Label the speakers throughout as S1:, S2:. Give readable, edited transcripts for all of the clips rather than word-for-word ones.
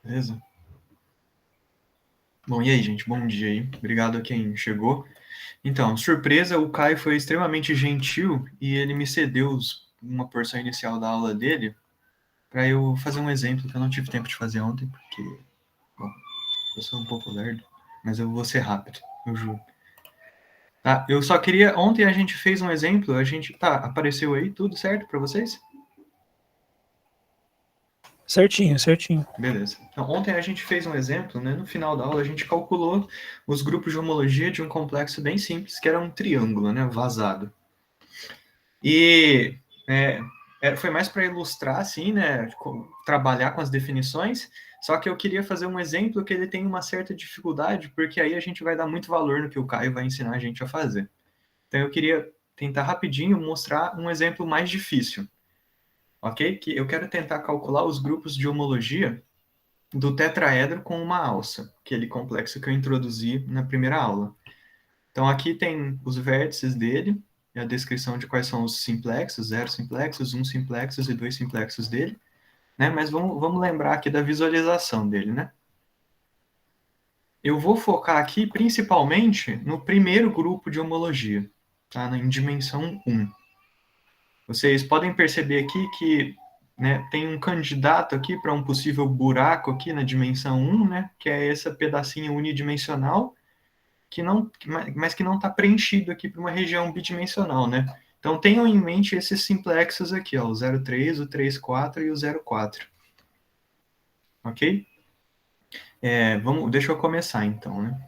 S1: Beleza? Bom, e aí, gente? Bom dia aí. Obrigado a quem chegou. Então, surpresa, o Caio foi extremamente gentil e ele me cedeu uma porção inicial da aula dele para eu fazer um exemplo que eu não tive tempo de fazer ontem, porque, bom, eu sou um pouco lerdo, mas eu vou ser rápido, eu juro. Tá, eu só queria... Ontem a gente fez um exemplo, Tá, apareceu aí tudo certo para vocês?
S2: Certinho, certinho.
S1: Beleza. Então, ontem a gente fez um exemplo, né? No final da aula, a gente calculou os grupos de homologia de um complexo bem simples, que era um triângulo, né? Vazado. E foi mais para ilustrar, assim, né? Trabalhar com as definições. Só que eu queria fazer um exemplo que ele tem uma certa dificuldade, porque aí a gente vai dar muito valor no que o Caio vai ensinar a gente a fazer. Então, eu queria tentar rapidinho mostrar um exemplo mais difícil, ok? Que eu quero tentar calcular os grupos de homologia do tetraedro com uma alça, aquele complexo que eu introduzi na primeira aula. Então, aqui tem os vértices dele, e a descrição de quais são os simplexos, 0 simplexos, 1 simplexos e 2 simplexos dele, né? Mas vamos lembrar aqui da visualização dele, né? Eu vou focar aqui principalmente no primeiro grupo de homologia, tá? Em dimensão 1. Vocês podem perceber aqui que, né, tem um candidato aqui para um possível buraco aqui na dimensão 1, né, que é esse pedacinho unidimensional, mas que não está preenchido aqui para uma região bidimensional, né? Então tenham em mente esses simplexos aqui, ó, o 0,3, o 3,4 e o 0,4. Ok? Deixa eu começar então, né?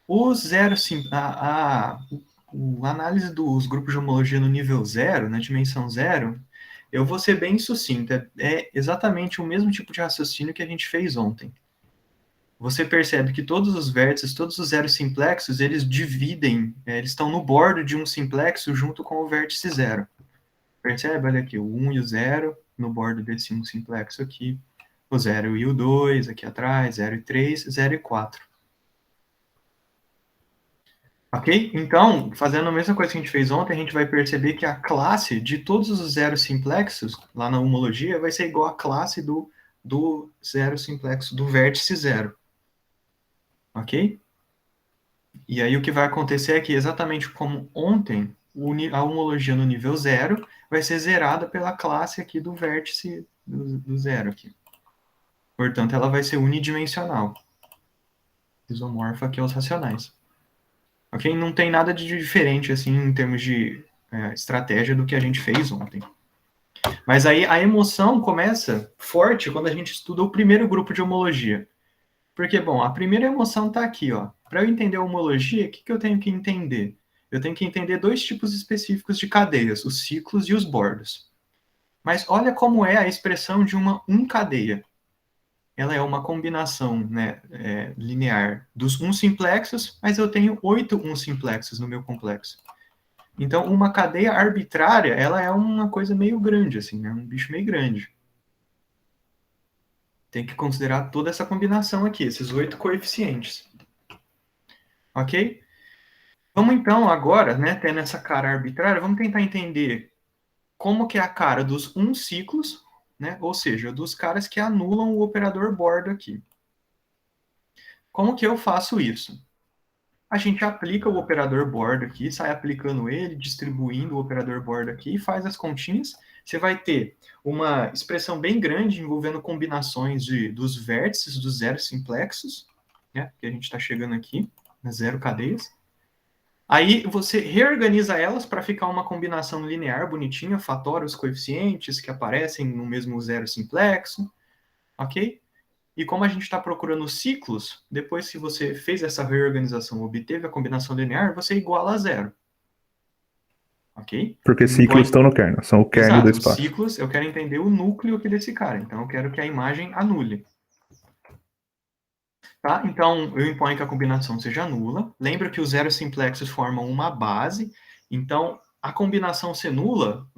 S1: O zero, a análise dos grupos de homologia no nível 0, na dimensão 0, eu vou ser bem sucinto. É exatamente o mesmo tipo de raciocínio que a gente fez ontem. Você percebe que todos os vértices, todos os zeros simplexos, eles dividem, eles estão no bordo de um simplexo junto com o vértice 0. Percebe? Olha aqui, o 1 e o 0 no bordo desse um simplexo aqui. O 0 e o 2 aqui atrás, 0 e 3, 0 e 4. Ok? Então, fazendo a mesma coisa que a gente fez ontem, a gente vai perceber que a classe de todos os zeros simplexos, lá na homologia, vai ser igual à classe do zero simplexo, do vértice 0. Ok? E aí o que vai acontecer é que, exatamente como ontem, a homologia no nível 0 vai ser zerada pela classe aqui do vértice do 0 aqui. Portanto, ela vai ser unidimensional. Isomorfa aqui aos racionais. Ok? Não tem nada de diferente, assim, em termos de estratégia do que a gente fez ontem. Mas aí a emoção começa forte quando a gente estuda o primeiro grupo de homologia. Porque, bom, a primeira emoção está aqui, ó. Para eu entender a homologia, o que eu tenho que entender? Eu tenho que entender dois tipos específicos de cadeias, os ciclos e os bordos. Mas olha como é a expressão de uma cadeia. Ela é uma combinação, né, linear dos simplexos, mas eu tenho 8 simplexos no meu complexo. Então, uma cadeia arbitrária, ela é uma coisa meio grande, assim, né? Um bicho meio grande. Tem que considerar toda essa combinação aqui, esses 8 coeficientes. Ok? Vamos então agora, né, tendo essa cara arbitrária, vamos tentar entender como que é a cara dos ciclos, né? Ou seja, dos caras que anulam o operador bordo aqui. Como que eu faço isso? A gente aplica o operador bordo aqui, sai aplicando ele, distribuindo o operador bordo aqui, faz as continhas. Você vai ter uma expressão bem grande envolvendo combinações dos vértices dos zeros simplexos, né, que a gente está chegando aqui, nas 0 cadeias. Aí você reorganiza elas para ficar uma combinação linear bonitinha, fatora os coeficientes que aparecem no mesmo zero simplexo, ok? E como a gente está procurando ciclos, depois que você fez essa reorganização, obteve a combinação linear, você iguala a 0. Ok?
S3: Porque ciclos estão no kernel, são o kernel do
S1: Exato, os
S3: espaço.
S1: ciclos, eu quero entender o núcleo aqui desse cara. Então, eu quero que a imagem anule. Tá? Então, eu imponho que a combinação seja nula. Lembra que os zeros simplexos formam uma base. Então, a combinação ser nula,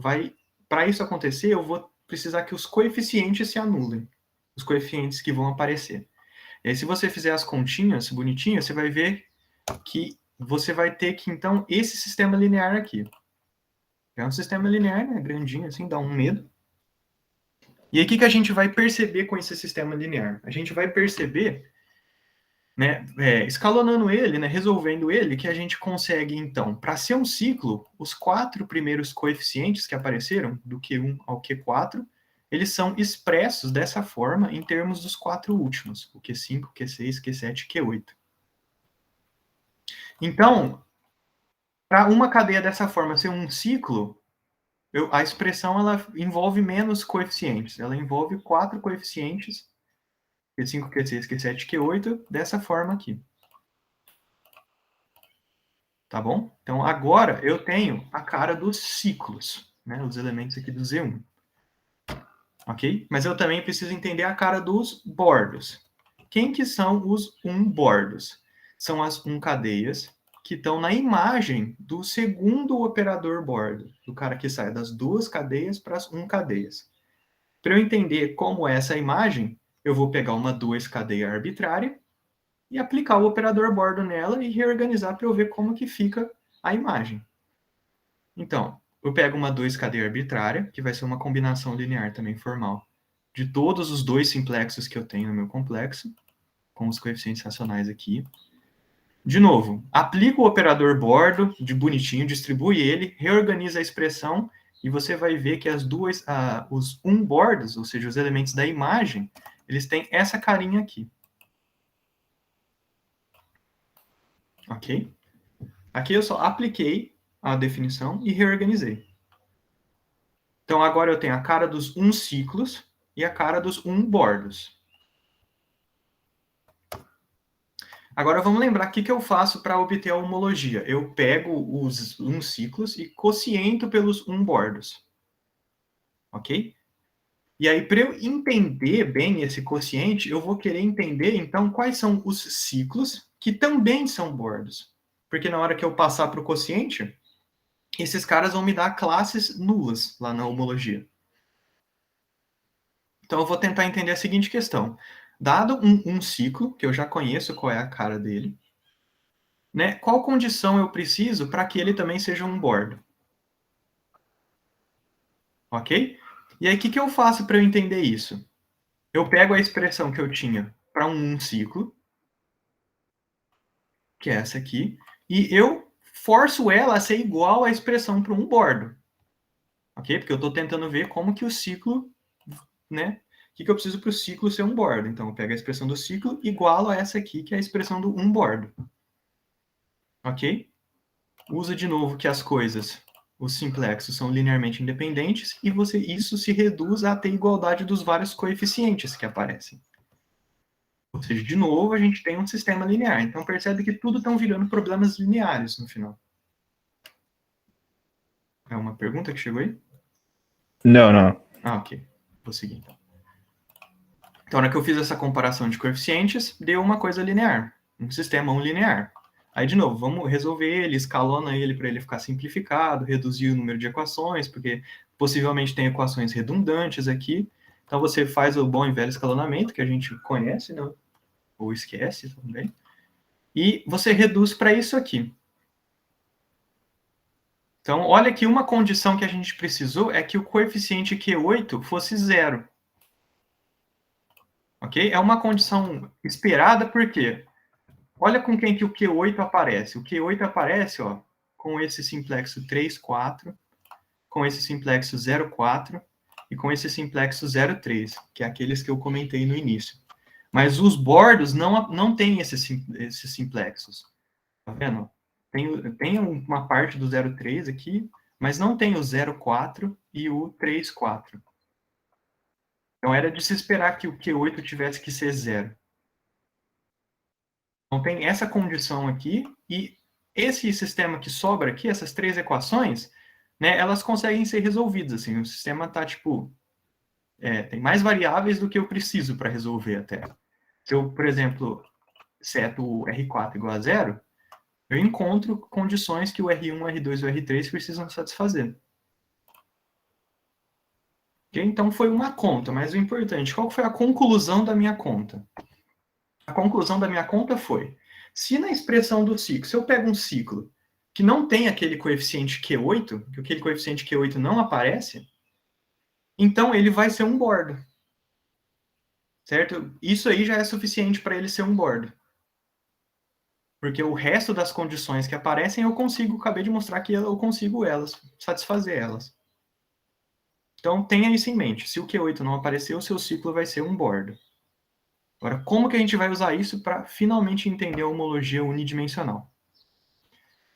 S1: para isso acontecer, eu vou precisar que os coeficientes se anulem. Os coeficientes que vão aparecer. E aí, se você fizer as continhas bonitinhas, você vai ver que você vai ter que, então, esse sistema linear aqui. É um sistema linear, né? Grandinho, assim, dá um medo. E aí, o que a gente vai perceber com esse sistema linear? A gente vai perceber, né, escalonando ele, né, resolvendo ele, que a gente consegue, então, para ser um ciclo, os 4 primeiros coeficientes que apareceram, do Q1 ao Q4, eles são expressos dessa forma em termos dos 4 últimos, o Q5, Q6, Q7 e Q8. Então, para uma cadeia dessa forma ser um ciclo, a expressão ela envolve menos coeficientes, ela envolve 4 coeficientes, Q5, Q6, Q7, Q8, dessa forma aqui. Tá bom? Então, agora eu tenho a cara dos ciclos, né? Os elementos aqui do Z1. Ok? Mas eu também preciso entender a cara dos bordos. Quem que são os bordos? São as cadeias que estão na imagem do segundo operador bordo, do cara que sai das 2 cadeias para as cadeias. Para eu entender como é essa imagem, eu vou pegar uma 2 cadeia arbitrária e aplicar o operador bordo nela e reorganizar para eu ver como que fica a imagem. Então, eu pego uma 2 cadeia arbitrária, que vai ser uma combinação linear também formal, de todos os 2 simplexos que eu tenho no meu complexo, com os coeficientes racionais aqui. De novo, aplico o operador bordo, de bonitinho, distribui ele, reorganiza a expressão, e você vai ver que os bordos, ou seja, os elementos da imagem, eles têm essa carinha aqui. Ok? Aqui eu só apliquei a definição e reorganizei. Então, agora eu tenho a cara dos ciclos e a cara dos bordos. Agora, vamos lembrar o que eu faço para obter a homologia. Eu pego os ciclos e quociento pelos bordos. Ok? E aí, para eu entender bem esse quociente, eu vou querer entender, então, quais são os ciclos que também são bordos. Porque na hora que eu passar para o quociente, esses caras vão me dar classes nulas lá na homologia. Então, eu vou tentar entender a seguinte questão. Dado um ciclo, que eu já conheço qual é a cara dele, né, qual condição eu preciso para que ele também seja um bordo? Ok? E aí, o que eu faço para eu entender isso? Eu pego a expressão que eu tinha para um ciclo, que é essa aqui, e eu forço ela a ser igual à expressão para um bordo. Ok? Porque eu estou tentando ver como que o ciclo, né? O que eu preciso para o ciclo ser um bordo. Então, eu pego a expressão do ciclo igualo a essa aqui, que é a expressão do bordo. Ok? Usa de novo que as coisas, os simplexos, são linearmente independentes e isso se reduz a ter igualdade dos vários coeficientes que aparecem. Ou seja, de novo, a gente tem um sistema linear. Então, percebe que tudo estão virando problemas lineares no final. É uma pergunta que chegou aí?
S3: Não, não.
S1: Ah, ok. Vou seguir, então. Então, na hora que eu fiz essa comparação de coeficientes, deu uma coisa linear. Um sistema linear. Aí, de novo, vamos resolver ele, escalona ele para ele ficar simplificado, reduzir o número de equações, porque possivelmente tem equações redundantes aqui. Então, você faz o bom e velho escalonamento, que a gente conhece, né? Ou esquece também. E você reduz para isso aqui. Então, olha que uma condição que a gente precisou é que o coeficiente Q8 fosse 0. Ok? É uma condição esperada, por quê? Olha com quem que o Q8 aparece. O Q8 aparece, ó, com esse simplexo 3, 4, com esse simplexo 0, 4 e com esse simplexo 0, 3, que é aqueles que eu comentei no início. Mas os bordos não têm esses simplexos. Tá vendo? Tem uma parte do 0, 3 aqui, mas não tem o 0, 4 e o 3, 4. Então era de se esperar que o Q8 tivesse que ser 0. Então tem essa condição aqui, e esse sistema que sobra aqui, essas 3 equações, né, elas conseguem ser resolvidas. Assim, o sistema está, tipo, tem mais variáveis do que eu preciso para resolver até. Se eu, por exemplo, seto o R4 igual a 0, eu encontro condições que o R1, o R2 e o R3 precisam satisfazer. Okay? Então foi uma conta, mas o importante, qual foi a conclusão da minha conta? A conclusão da minha conta foi, se na expressão do ciclo, se eu pego um ciclo que não tem aquele coeficiente Q8, que aquele coeficiente Q8 não aparece, então ele vai ser um bordo. Certo? Isso aí já é suficiente para ele ser um bordo. Porque o resto das condições que aparecem eu consigo, acabei de mostrar que eu consigo satisfazer elas. Então tenha isso em mente. Se o Q8 não aparecer, o seu ciclo vai ser um bordo. Agora, como que a gente vai usar isso para finalmente entender a homologia unidimensional?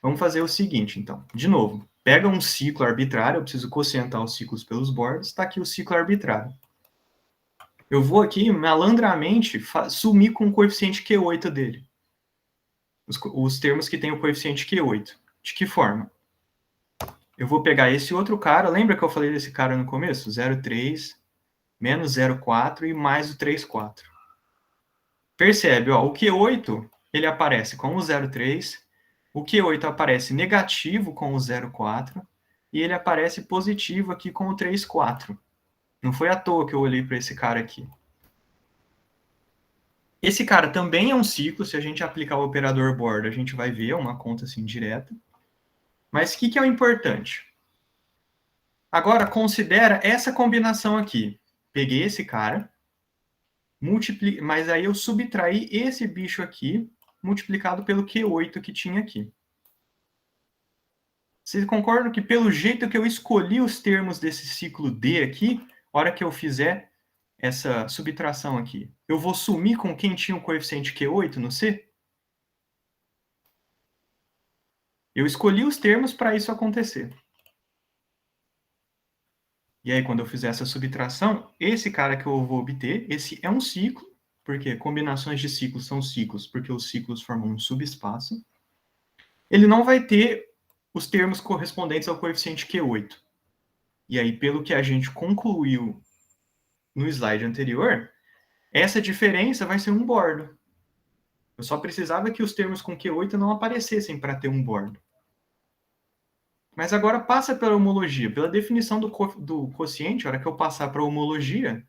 S1: Vamos fazer o seguinte, então. De novo, pega um ciclo arbitrário, eu preciso quocientar os ciclos pelos bordos, está aqui o ciclo arbitrário. Eu vou aqui, malandramente, sumir com o coeficiente Q8 dele. Os termos que têm o coeficiente Q8. De que forma? Eu vou pegar esse outro cara, lembra que eu falei desse cara no começo? 0,3, menos 0,4 e mais o 3,4. Percebe, ó, o Q8, ele aparece com o 0,3, o Q8 aparece negativo com o 0,4, e ele aparece positivo aqui com o 3,4. Não foi à toa que eu olhei para esse cara aqui. Esse cara também é um ciclo, se a gente aplicar o operador borda, a gente vai ver, é uma conta assim direta. Mas o que é o importante? Agora, considera essa combinação aqui. Peguei esse cara, mas aí eu subtraí esse bicho aqui, multiplicado pelo Q8 que tinha aqui. Vocês concordam que pelo jeito que eu escolhi os termos desse ciclo D aqui, a hora que eu fizer essa subtração aqui, eu vou sumir com quem tinha o coeficiente Q8 no C? Eu escolhi os termos para isso acontecer. E aí, quando eu fizer essa subtração, esse cara que eu vou obter, esse é um ciclo, porque combinações de ciclos são ciclos, porque os ciclos formam um subespaço. Ele não vai ter os termos correspondentes ao coeficiente Q8. E aí, pelo que a gente concluiu no slide anterior, essa diferença vai ser um bordo. Eu só precisava que os termos com Q8 não aparecessem para ter um bordo. Mas agora passa pela homologia. Pela definição do quociente, a hora que eu passar para a homologia,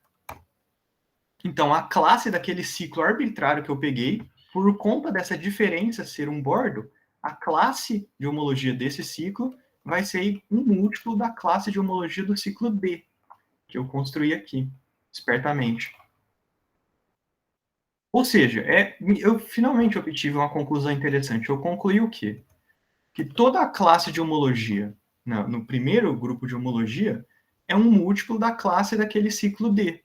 S1: então a classe daquele ciclo arbitrário que eu peguei, por conta dessa diferença ser um bordo, a classe de homologia desse ciclo vai ser um múltiplo da classe de homologia do ciclo D, que eu construí aqui, espertamente. Ou seja, eu finalmente obtive uma conclusão interessante. Eu concluí o quê? Que toda a classe de homologia, no primeiro grupo de homologia, é um múltiplo da classe daquele ciclo D.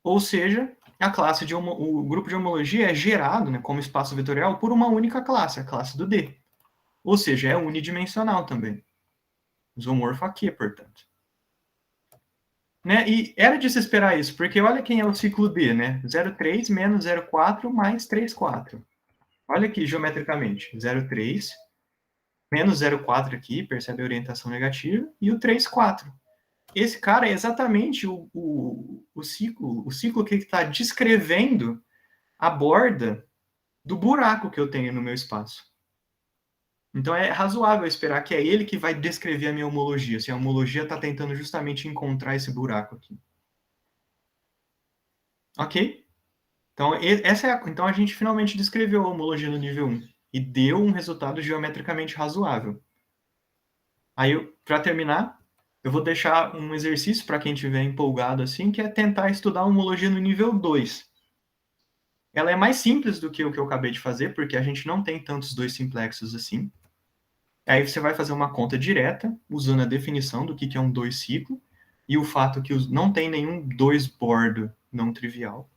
S1: Ou seja, o grupo de homologia é gerado, né, como espaço vetorial por uma única classe, a classe do D. Ou seja, é unidimensional também. Isomorfo a Q, portanto. Né? E era de se esperar isso, porque olha quem é o ciclo D, né? 0,3 menos 0,4 mais 3,4. Olha aqui, geometricamente. 0,3 menos 0,4 aqui, percebe a orientação negativa, e o 3,4. Esse cara é exatamente o ciclo que está descrevendo a borda do buraco que eu tenho no meu espaço. Então é razoável esperar que é ele que vai descrever a minha homologia, se a homologia está tentando justamente encontrar esse buraco aqui. Ok? Então, então a gente finalmente descreveu a homologia no nível 1 e deu um resultado geometricamente razoável. Aí, para terminar, eu vou deixar um exercício para quem estiver empolgado assim, que é tentar estudar a homologia no nível 2. Ela é mais simples do que o que eu acabei de fazer, porque a gente não tem tantos dois simplexos assim. Aí você vai fazer uma conta direta, usando a definição do que é um 2 ciclo, e o fato que não tem nenhum 2 bordo não trivial.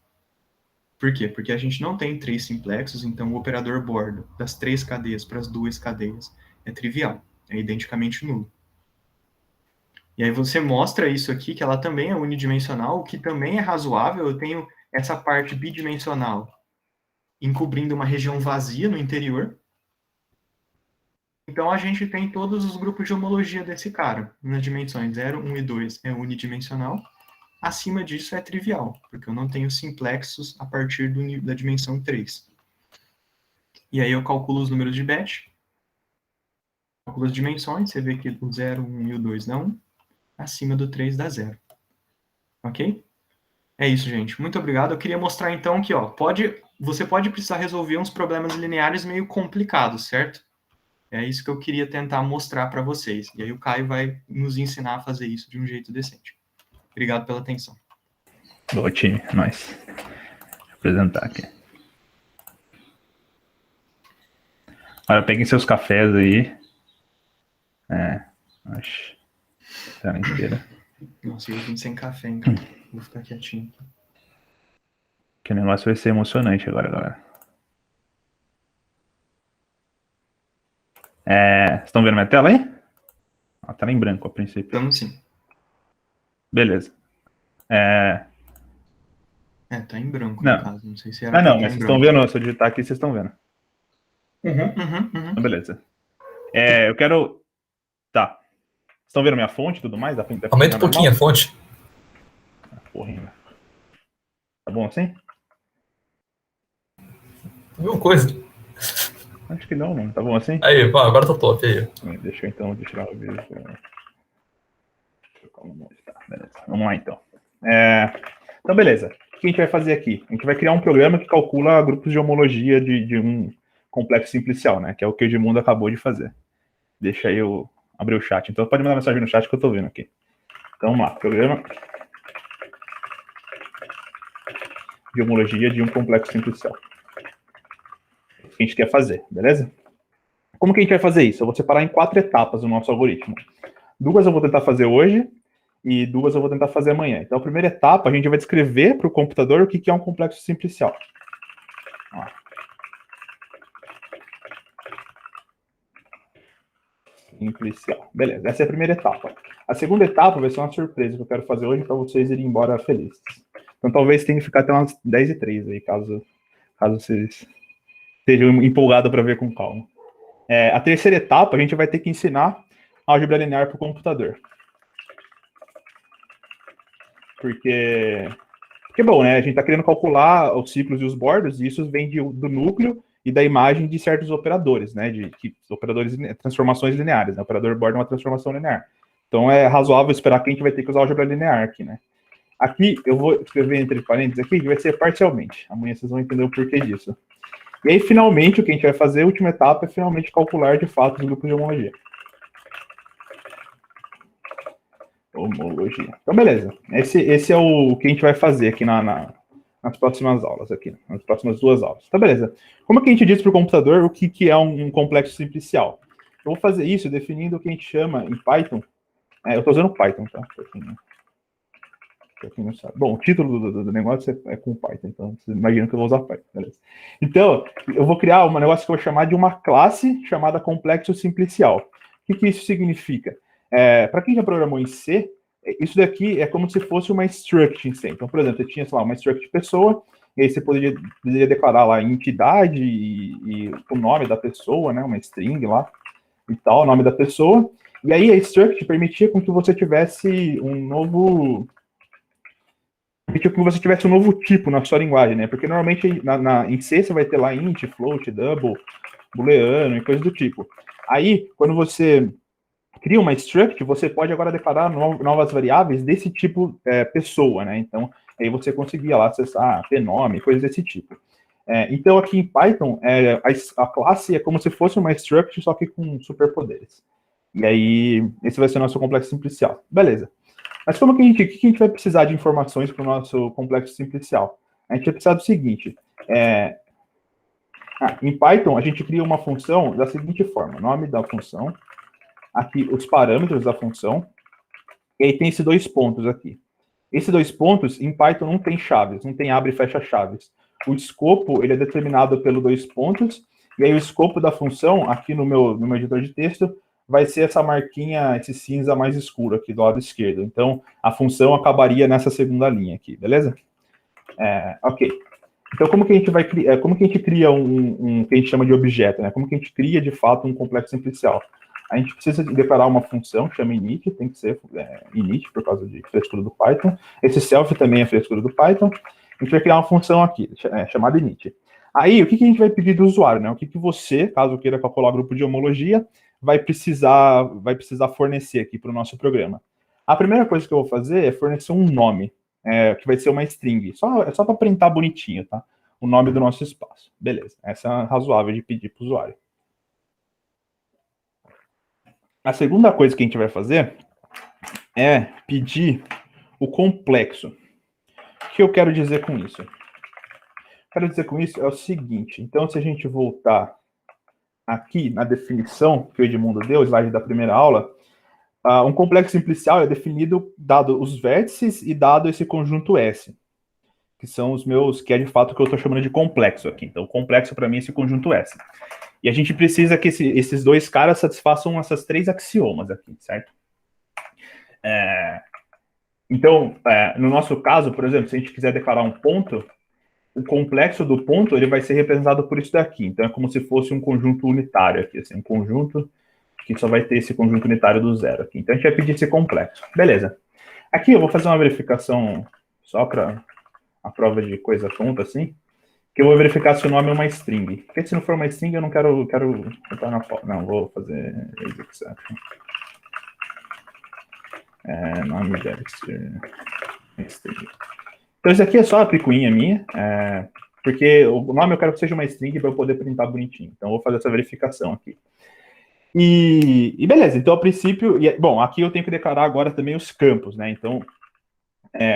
S1: Por quê? Porque a gente não tem 3 simplexos, então o operador bordo das 3 cadeias para as 2 cadeias é trivial, é identicamente nulo. E aí você mostra isso aqui, que ela também é unidimensional, o que também é razoável. Eu tenho essa parte bidimensional encobrindo uma região vazia no interior. Então a gente tem todos os grupos de homologia desse cara, nas dimensões 0, 1 e 2 é unidimensional. Acima disso é trivial, porque eu não tenho simplexos a partir da dimensão 3. E aí eu calculo os números de Bethe, calculo as dimensões, você vê que o 0, 1 e o 2 dá 1, acima do 3 dá 0. Ok? É isso, gente. Muito obrigado. Eu queria mostrar então que você pode precisar resolver uns problemas lineares meio complicados, certo? É isso que eu queria tentar mostrar para vocês. E aí o Caio vai nos ensinar a fazer isso de um jeito decente. Obrigado pela atenção.
S3: Boa, time. Nós. Vou apresentar aqui. Olha, peguem seus cafés aí. Acho. Tá inteira.
S1: Nossa, eu vim sem café, hein, cara. Vou ficar quietinho.
S3: Que o negócio vai ser emocionante agora, galera. Vocês estão vendo minha tela aí? Ela tá em branco a princípio.
S1: Estamos sim.
S3: Beleza.
S1: Tá em branco,
S3: Não.
S1: no caso. Não sei se era
S3: Não,
S1: pra
S3: mas
S1: tá em
S3: vocês estão
S1: branco.
S3: vendo, se eu digitar aqui, vocês estão vendo. Então, beleza. Eu quero... Tá. Vocês estão vendo minha fonte e tudo mais?
S4: Aumenta um pouquinho a fonte.
S3: Porra, ainda. Tá bom assim?
S4: Mesma coisa.
S3: Acho que não, mano. Tá bom assim?
S4: Aí, pá, agora tá top. Aí.
S3: Deixa eu então tirar o vídeo. Tá, beleza. Vamos lá então. Então, beleza. O que a gente vai fazer aqui? A gente vai criar um programa que calcula grupos de homologia de um complexo simplicial, né? Que é o que o Edmundo acabou de fazer. Deixa eu abrir o chat. Então, pode mandar mensagem no chat que eu tô vendo aqui. Então, vamos lá. Programa de homologia de um complexo simplicial. É o que a gente quer fazer, beleza? Como que a gente vai fazer isso? Eu vou separar em 4 etapas o nosso algoritmo. 2 eu vou tentar fazer hoje e 2 eu vou tentar fazer amanhã. Então, a primeira etapa, a gente vai descrever para o computador o que é um complexo simplicial. Ó. Simplicial. Beleza, essa é a primeira etapa. A segunda etapa vai ser uma surpresa que eu quero fazer hoje para vocês irem embora felizes. Então, talvez tenha que ficar até umas 10h03 aí, caso vocês estejam empolgados para ver com calma. A terceira etapa, a gente vai ter que ensinar álgebra linear para o computador. Porque, bom, né? A gente está querendo calcular os ciclos e os bordos, e isso vem do núcleo e da imagem de certos operadores, né? Operadores, transformações lineares. Né? O operador bordo é uma transformação linear. Então, é razoável esperar que a gente vai ter que usar álgebra linear aqui, né? Aqui, eu vou escrever entre parênteses aqui, que vai ser parcialmente. Amanhã vocês vão entender o porquê disso. E aí, finalmente, o que a gente vai fazer, a última etapa, é finalmente calcular, de fato, os grupos de homologia. Homologia. Então, beleza. Esse é o que a gente vai fazer aqui nas próximas aulas, aqui, nas próximas 2 aulas. Então, beleza. Como que a gente diz para o computador o que é um complexo simplicial? Eu vou fazer isso definindo o que a gente chama, em Python, eu estou usando Python, tá? Pra quem não sabe. Bom, o título do negócio é com Python, então vocês imaginam que eu vou usar Python, beleza. Então, eu vou criar um negócio que eu vou chamar de uma classe chamada complexo simplicial. O que isso significa? Para quem já programou em C, isso daqui é como se fosse uma struct em C. Então, por exemplo, você tinha, sei lá, uma struct de pessoa, e aí você poderia declarar lá a entidade e o nome da pessoa, né, uma string lá, e tal, o nome da pessoa. E aí a struct permitia com que você tivesse um novo tipo na sua linguagem, né? Porque normalmente em C você vai ter lá int, float, double, booleano e coisas do tipo. Aí, quando você cria uma struct, você pode agora declarar novas variáveis desse tipo pessoa, né? Então, aí você conseguia lá acessar nome, coisas desse tipo. Então, aqui em Python, a classe é como se fosse uma struct, só que com superpoderes. E aí, esse vai ser o nosso complexo simplicial. Beleza. Mas o que a gente vai precisar de informações para o nosso complexo simplicial? A gente vai precisar do seguinte. Em Python, a gente cria uma função da seguinte forma. Nome da função. Aqui, os parâmetros da função. E aí tem esses 2 pontos aqui. Esses 2 pontos, em Python, não tem chaves. Não tem abre e fecha chaves. O escopo, ele é determinado pelo 2 pontos. E aí o escopo da função, aqui no meu editor de texto, vai ser essa marquinha, esse cinza mais escuro aqui do lado esquerdo. Então, a função acabaria nessa segunda linha aqui, beleza? Ok. Então, como que a gente vai criar, como que a gente cria um que a gente chama de objeto, né? Como que a gente cria, de fato, um complexo simplicial? A gente precisa declarar uma função que chama init, tem que ser init, por causa de frescura do Python. Esse self também é frescura do Python. A gente vai criar uma função aqui, chamada init. Aí, o que a gente vai pedir do usuário, né? O que você, caso queira calcular grupo de homologia, vai precisar fornecer aqui para o nosso programa. A primeira coisa que eu vou fazer é fornecer um nome, que vai ser uma string. É só para printar bonitinho, tá? O nome do nosso espaço. Beleza. Essa é razoável de pedir para o usuário. A segunda coisa que a gente vai fazer é pedir o complexo. O que eu quero dizer com isso? Quero dizer com isso é o seguinte. Então, se a gente voltar aqui na definição que o Edmundo deu, slide da primeira aula, um complexo simplicial é definido dado os vértices e dado esse conjunto S, que são os meus, que é de fato o que eu estou chamando de complexo aqui. Então, o complexo para mim é esse conjunto S. E a gente precisa que esses dois caras satisfaçam essas três axiomas aqui, certo? Então, no nosso caso, por exemplo, se a gente quiser declarar um ponto, o complexo do ponto ele vai ser representado por isso daqui. Então, é como se fosse um conjunto unitário aqui, assim, um conjunto que só vai ter esse conjunto unitário do zero aqui. Então, a gente vai pedir esse complexo. Beleza. Aqui eu vou fazer uma verificação só para a prova de coisa tonta, assim, que eu vou verificar se o nome é uma string. Porque se não for uma string, eu não quero botar na foto. Não, vou fazer exception. Nome deve ser string. Então, isso aqui é só a picuinha minha, porque o nome eu quero que seja uma string para eu poder printar bonitinho. Então, eu vou fazer essa verificação aqui. E beleza, então, a princípio... bom, aqui eu tenho que declarar agora também os campos, né? Então,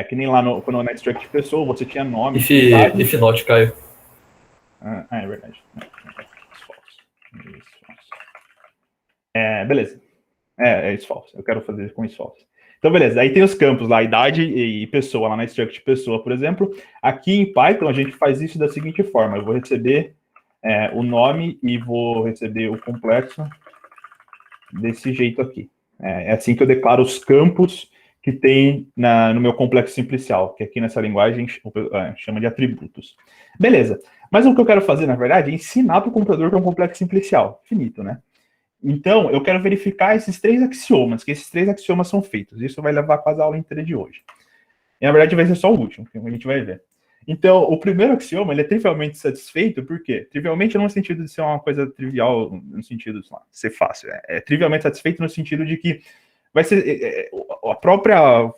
S3: que nem lá quando na struct pessoa, você tinha nome...
S4: If not, Caio.
S3: É verdade. Beleza. It's false. Eu quero fazer com it's false. Então, beleza. Aí tem os campos lá, idade e pessoa, lá na struct pessoa, por exemplo. Aqui em Python, a gente faz isso da seguinte forma. Eu vou receber o nome e vou receber o complexo desse jeito aqui. É assim que eu declaro os campos que tem no meu complexo simplicial, que aqui nessa linguagem chama de atributos. Beleza. Mas o que eu quero fazer, na verdade, é ensinar para o computador que é um complexo simplicial. Finito, né? Então, eu quero verificar esses três axiomas, que esses três axiomas são feitos. Isso vai levar quase a aula inteira de hoje. E, na verdade, vai ser só o último, que a gente vai ver. Então, o primeiro axioma, ele é trivialmente satisfeito, por quê? Trivialmente não no sentido de ser uma coisa trivial, no sentido de ser fácil. É trivialmente satisfeito no sentido de que vai ser a própria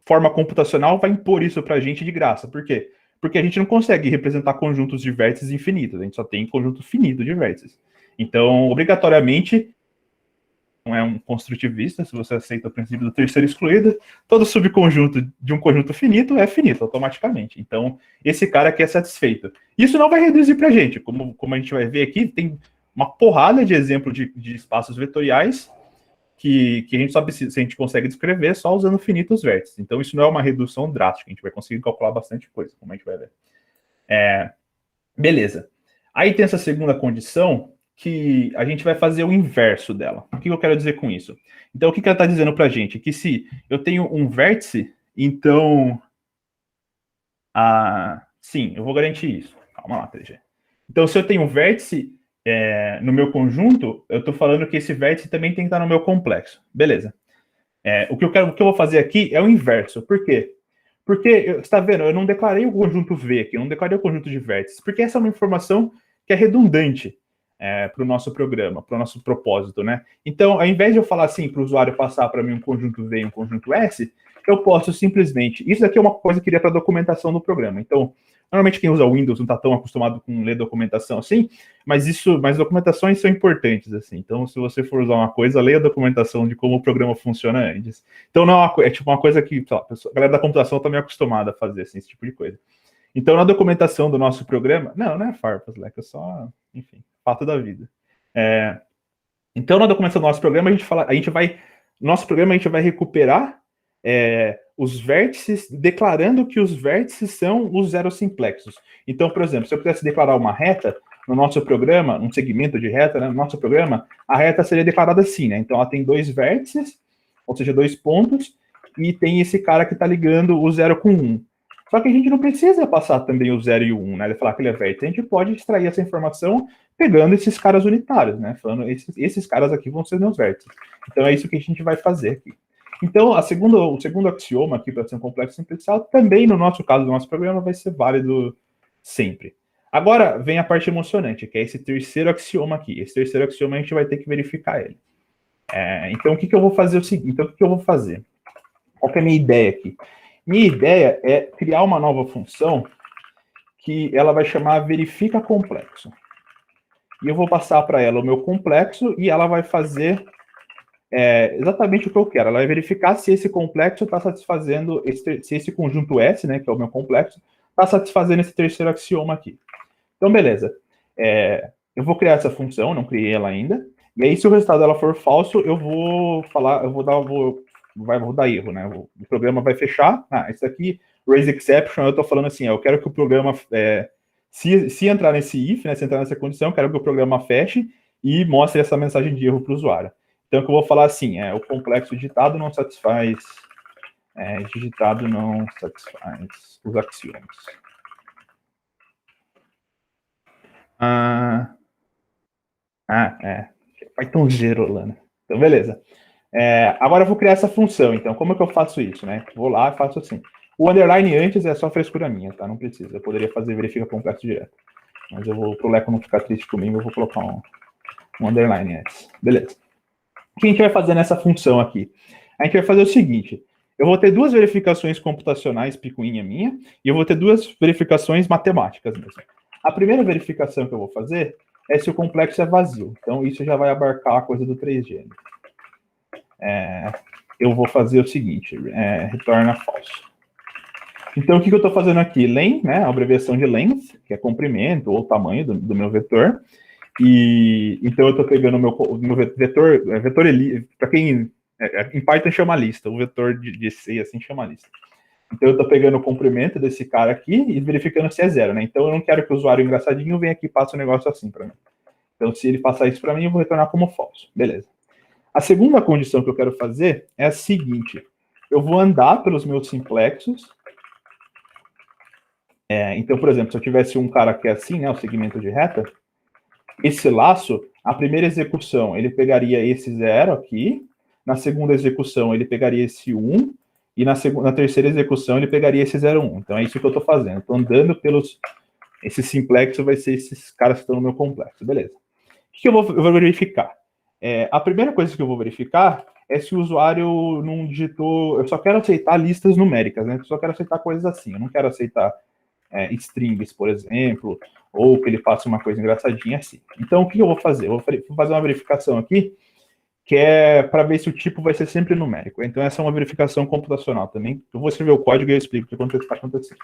S3: forma computacional vai impor isso para a gente de graça. Por quê? Porque a gente não consegue representar conjuntos de vértices infinitos, a gente só tem conjunto finito de vértices. Então, obrigatoriamente, não é um construtivista, se você aceita o princípio do terceiro excluído, todo subconjunto de um conjunto finito é finito automaticamente. Então, esse cara aqui é satisfeito. Isso não vai reduzir para a gente, como a gente vai ver aqui, tem uma porrada de exemplos de espaços vetoriais que a gente só precisa, se a gente consegue descrever só usando finitos vértices. Então, isso não é uma redução drástica, a gente vai conseguir calcular bastante coisa, como a gente vai ver. Beleza. Aí tem essa segunda condição, que a gente vai fazer o inverso dela. O que eu quero dizer com isso? Então, o que ela está dizendo para a gente? Que se eu tenho um vértice, então... sim, eu vou garantir isso. Calma lá, 3G. Então, se eu tenho um vértice no meu conjunto, eu estou falando que esse vértice também tem que estar no meu complexo. Beleza. O que eu vou fazer aqui é o inverso. Por quê? Porque, você está vendo, eu não declarei o conjunto V aqui, eu não declarei o conjunto de vértices, porque essa é uma informação que é redundante para o nosso programa, para o nosso propósito, né? Então, ao invés de eu falar assim para o usuário passar para mim um conjunto V e um conjunto S, eu posso simplesmente... Isso daqui é uma coisa que iria para a documentação do programa. Então, normalmente quem usa Windows não está tão acostumado com ler documentação assim, mas documentações são importantes, assim. Então, se você for usar uma coisa, leia a documentação de como o programa funciona antes. Então, não é tipo uma coisa que a galera da computação está meio acostumada a fazer, assim, esse tipo de coisa. Então, na documentação do nosso programa... Não é farpas, Leca, é só... Enfim, fato da vida. Então, na documentação do nosso programa, nosso programa a gente vai recuperar os vértices, declarando que os vértices são os zeros simplexos. Então, por exemplo, se eu quisesse declarar uma reta no nosso programa, um segmento de reta, né, no nosso programa, a reta seria declarada assim, né? Então, ela tem dois vértices, ou seja, 2 pontos, e tem esse cara que está ligando o 0 com 1. Só que a gente não precisa passar também o 0 e o 1, né? Ele falar que ele é vértice. A gente pode extrair essa informação pegando esses caras unitários, né? Falando, esses caras aqui vão ser meus vértices. Então, é isso que a gente vai fazer aqui. Então, o segundo axioma aqui para ser um complexo simplicial, também no nosso caso, do nosso programa, vai ser válido sempre. Agora, vem a parte emocionante, que é esse terceiro axioma aqui. Esse terceiro axioma a gente vai ter que verificar ele. Então, o que eu vou fazer? Qual que é a minha ideia aqui? Minha ideia é criar uma nova função que ela vai chamar verifica complexo. E eu vou passar para ela o meu complexo e ela vai fazer exatamente o que eu quero. Ela vai verificar se esse complexo está satisfazendo, se esse conjunto S, né, que é o meu complexo, está satisfazendo esse terceiro axioma aqui. Então, beleza. Eu vou criar essa função, não criei ela ainda. E aí, se o resultado dela for falso, eu vou dar erro, né? O programa vai fechar. Isso aqui, raise exception, eu estou falando assim, eu quero que o programa, se entrar nesse if, né, se entrar nessa condição, eu quero que o programa feche e mostre essa mensagem de erro para o usuário. Então, o que eu vou falar assim, o complexo digitado não satisfaz os axiomas. Python 0, Lana. Então, beleza. Agora eu vou criar essa função, então. Como é que eu faço isso, né? Vou lá e faço assim. O underline antes é só frescura minha, tá? Não precisa. Eu poderia fazer verifica complexo direto. Mas pro Leco não ficar triste comigo, eu vou colocar um underline antes. Beleza. O que a gente vai fazer nessa função aqui? A gente vai fazer o seguinte. Eu vou ter duas verificações computacionais, picuinha minha, e eu vou ter duas verificações matemáticas mesmo. A primeira verificação que eu vou fazer é se o complexo é vazio. Então, isso já vai abarcar a coisa do 3G. Eu vou fazer o seguinte, retorna falso. Então, o que eu estou fazendo aqui? Len, né, a abreviação de length, que é comprimento ou tamanho do meu vetor. E então eu estou pegando o meu vetor para quem em Python chama lista, o vetor de C assim chama lista. Então eu estou pegando o comprimento desse cara aqui e verificando se é zero, né? Então eu não quero que o usuário engraçadinho venha aqui e passe um negócio assim para mim. Então se ele passar isso para mim, eu vou retornar como falso. Beleza. A segunda condição que eu quero fazer é a seguinte. Eu vou andar pelos meus simplexos. Então, por exemplo, se eu tivesse um cara que é assim, né, o segmento de reta, esse laço, a primeira execução, ele pegaria esse 0 aqui, na segunda execução, ele pegaria esse 1, e na terceira execução, ele pegaria esse 0, 1. Então, é isso que eu estou fazendo. Estou andando pelos... Esse simplexo vai ser esses caras que estão no meu complexo. Beleza. O que eu vou verificar? A primeira coisa que eu vou verificar é se o usuário não digitou... Eu só quero aceitar listas numéricas, né? Eu só quero aceitar coisas assim. Eu não quero aceitar strings, por exemplo, ou que ele faça uma coisa engraçadinha assim. Então, o que eu vou fazer? Eu vou fazer uma verificação aqui, que é para ver se o tipo vai ser sempre numérico. Então, essa é uma verificação computacional também. Eu vou escrever o código e eu explico o que está acontecendo.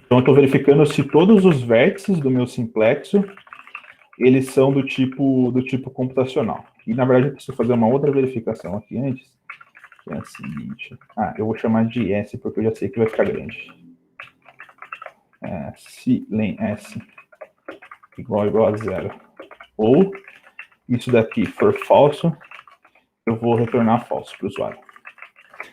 S3: Então, eu estou verificando se todos os vértices do meu simplexo eles são do tipo computacional. E, na verdade, eu preciso fazer uma outra verificação aqui antes, que é a seguinte. Eu vou chamar de S, porque eu já sei que vai ficar grande. Se len S igual a 0. Ou, isso daqui for falso, eu vou retornar falso para o usuário.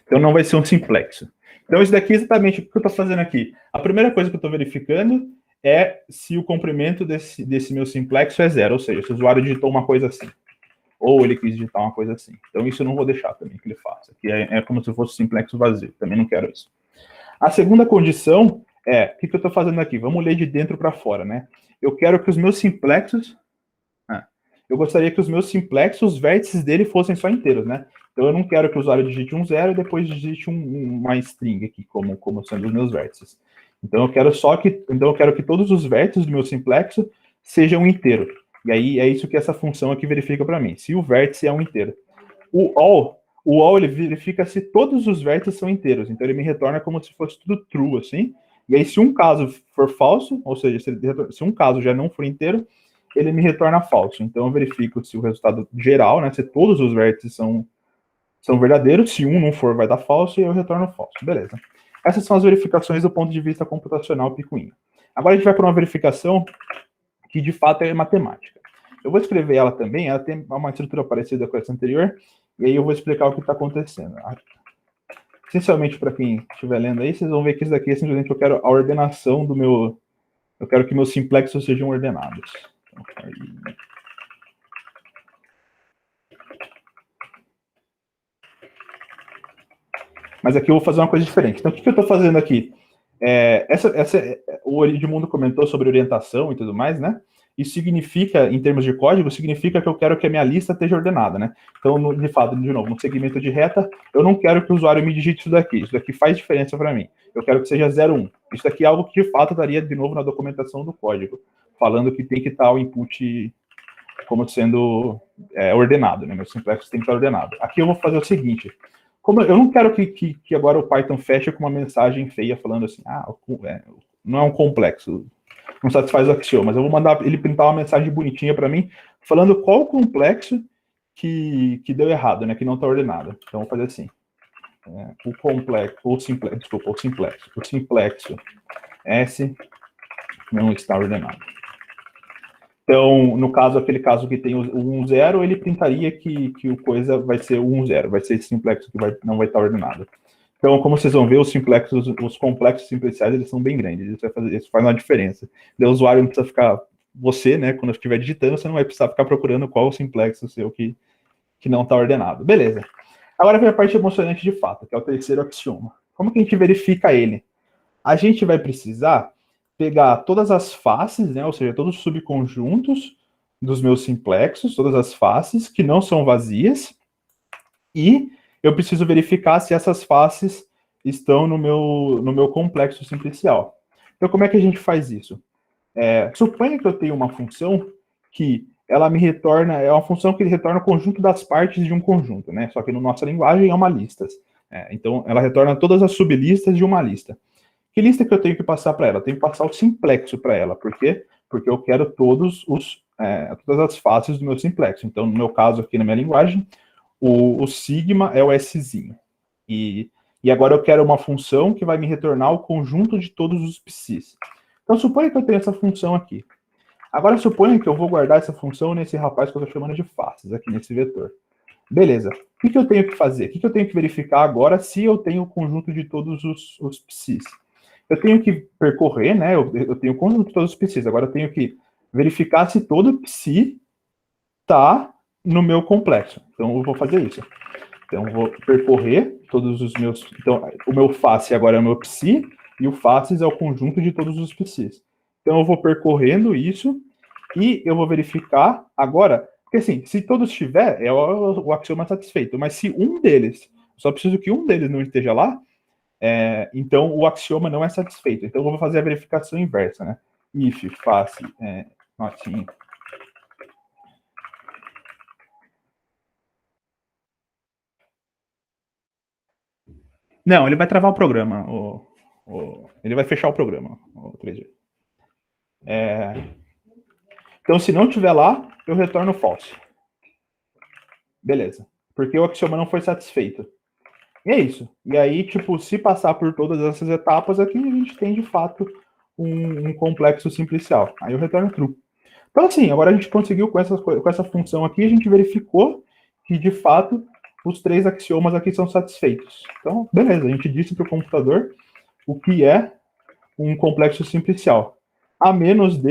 S3: Então, não vai ser um simplexo. Então, isso daqui é exatamente o que eu estou fazendo aqui. A primeira coisa que eu estou verificando é se o comprimento desse meu simplexo é 0, ou seja, se o usuário digitou uma coisa assim, ou ele quis digitar uma coisa assim. Então, isso eu não vou deixar também que ele faça. Aqui é como se fosse simplexo vazio, também não quero isso. A segunda condição o que eu estou fazendo aqui? Vamos ler de dentro para fora, né? Eu quero que os meus simplexos... eu gostaria que os meus simplexos, os vértices dele fossem só inteiros, né? Então, eu não quero que o usuário digite um 0 e depois digite uma string aqui, como sendo os meus vértices. Então, eu quero que todos os vértices do meu simplexo sejam inteiros. E aí, é isso que essa função aqui verifica para mim, se o vértice é um inteiro. O all ele verifica se todos os vértices são inteiros. Então, ele me retorna como se fosse tudo true, assim. E aí, se um caso for falso, ou seja, se um caso já não for inteiro, ele me retorna falso. Então, eu verifico se o resultado geral, né, se todos os vértices são verdadeiros, se um não for, vai dar falso, e eu retorno falso. Beleza. Essas são as verificações do ponto de vista computacional picuinha. Agora a gente vai para uma verificação que, de fato, é matemática. Eu vou escrever ela também, ela tem uma estrutura parecida com essa anterior, e aí eu vou explicar o que está acontecendo. Essencialmente, para quem estiver lendo aí, vocês vão ver que isso daqui é simplesmente eu quero a ordenação do meu... Eu quero que meus simplexos sejam ordenados. Então, aí... Mas aqui eu vou fazer uma coisa diferente. Então, o que eu estou fazendo aqui? O Edmundo comentou sobre orientação e tudo mais, né? Isso significa, em termos de código, significa que eu quero que a minha lista esteja ordenada, né? Então, de fato, de novo, no segmento de reta, eu não quero que o usuário me digite isso daqui. Isso daqui faz diferença para mim. Eu quero que seja 0, 1. Isso daqui é algo que, de fato, estaria, de novo, na documentação do código. falando que tem que estar o input como sendo ordenado, né? Meu simplex tem que estar ordenado. Aqui eu vou fazer o seguinte, como eu não quero que agora o Python feche com uma mensagem feia falando assim, não é um complexo, não satisfaz o axioma, mas eu vou mandar ele printar uma mensagem bonitinha para mim, falando qual o complexo que deu errado, né? Que não está ordenado. Então, vou fazer assim. O simplexo S não está ordenado. Então, no caso, aquele caso que tem o 1, 0, ele printaria que o coisa vai ser o 1, 0, vai ser esse simplexo que não vai estar ordenado. Então, como vocês vão ver, os complexos simpliciais, eles são bem grandes, isso faz uma diferença. O usuário não precisa ficar, você, né, quando estiver digitando, você não vai precisar ficar procurando qual o simplexo seu que não está ordenado. Beleza. Agora vem a parte emocionante de fato, que é o terceiro axioma. Como que a gente verifica ele? A gente vai precisar pegar todas as faces, né, ou seja, todos os subconjuntos dos meus simplexos, todas as faces que não são vazias, e eu preciso verificar se essas faces estão no meu complexo simplicial. Então, como é que a gente faz isso? Suponha que eu tenho uma função que ela me retorna, é uma função que retorna o conjunto das partes de um conjunto, né? Só que na nossa linguagem é uma lista. Então, ela retorna todas as sublistas de uma lista. Que lista que eu tenho que passar para ela? Eu tenho que passar o simplexo para ela. Por quê? Porque eu quero todas as faces do meu simplexo. Então, no meu caso aqui na minha linguagem, o sigma é o Szinho. E agora eu quero uma função que vai me retornar o conjunto de todos os psis. Então, suponha que eu tenho essa função aqui. Agora, suponha que eu vou guardar essa função nesse rapaz que eu estou chamando de faces, aqui nesse vetor. Beleza. O que eu tenho que fazer? O que eu tenho que verificar agora se eu tenho o conjunto de todos os psis? Eu tenho que percorrer, né? Eu tenho o conjunto de todos os psis. Agora eu tenho que verificar se todo psi está no meu complexo. Então, eu vou fazer isso. Então, eu vou percorrer todos os meus... Então, o meu face agora é o meu psi, e o faces é o conjunto de todos os psis. Então, eu vou percorrendo isso, e eu vou verificar agora... Porque, assim, se todos tiver, é o axioma satisfeito. Mas se um deles... Só preciso que um deles não esteja lá, então o axioma não é satisfeito. Então, eu vou fazer a verificação inversa, né? If face notinha. Não, ele vai travar o programa. Ele vai fechar o programa. O 3G. Então, se não tiver lá, eu retorno false. Beleza. Porque o axioma não foi satisfeito. E é isso. E aí, tipo, se passar por todas essas etapas aqui, a gente tem, de fato, um complexo simplicial. Aí eu retorno true. Então, assim, agora a gente conseguiu, com essa função aqui, a gente verificou que, de fato, os 3 axiomas aqui são satisfeitos. Então, beleza, a gente disse para o computador o que é um complexo simplicial, a menos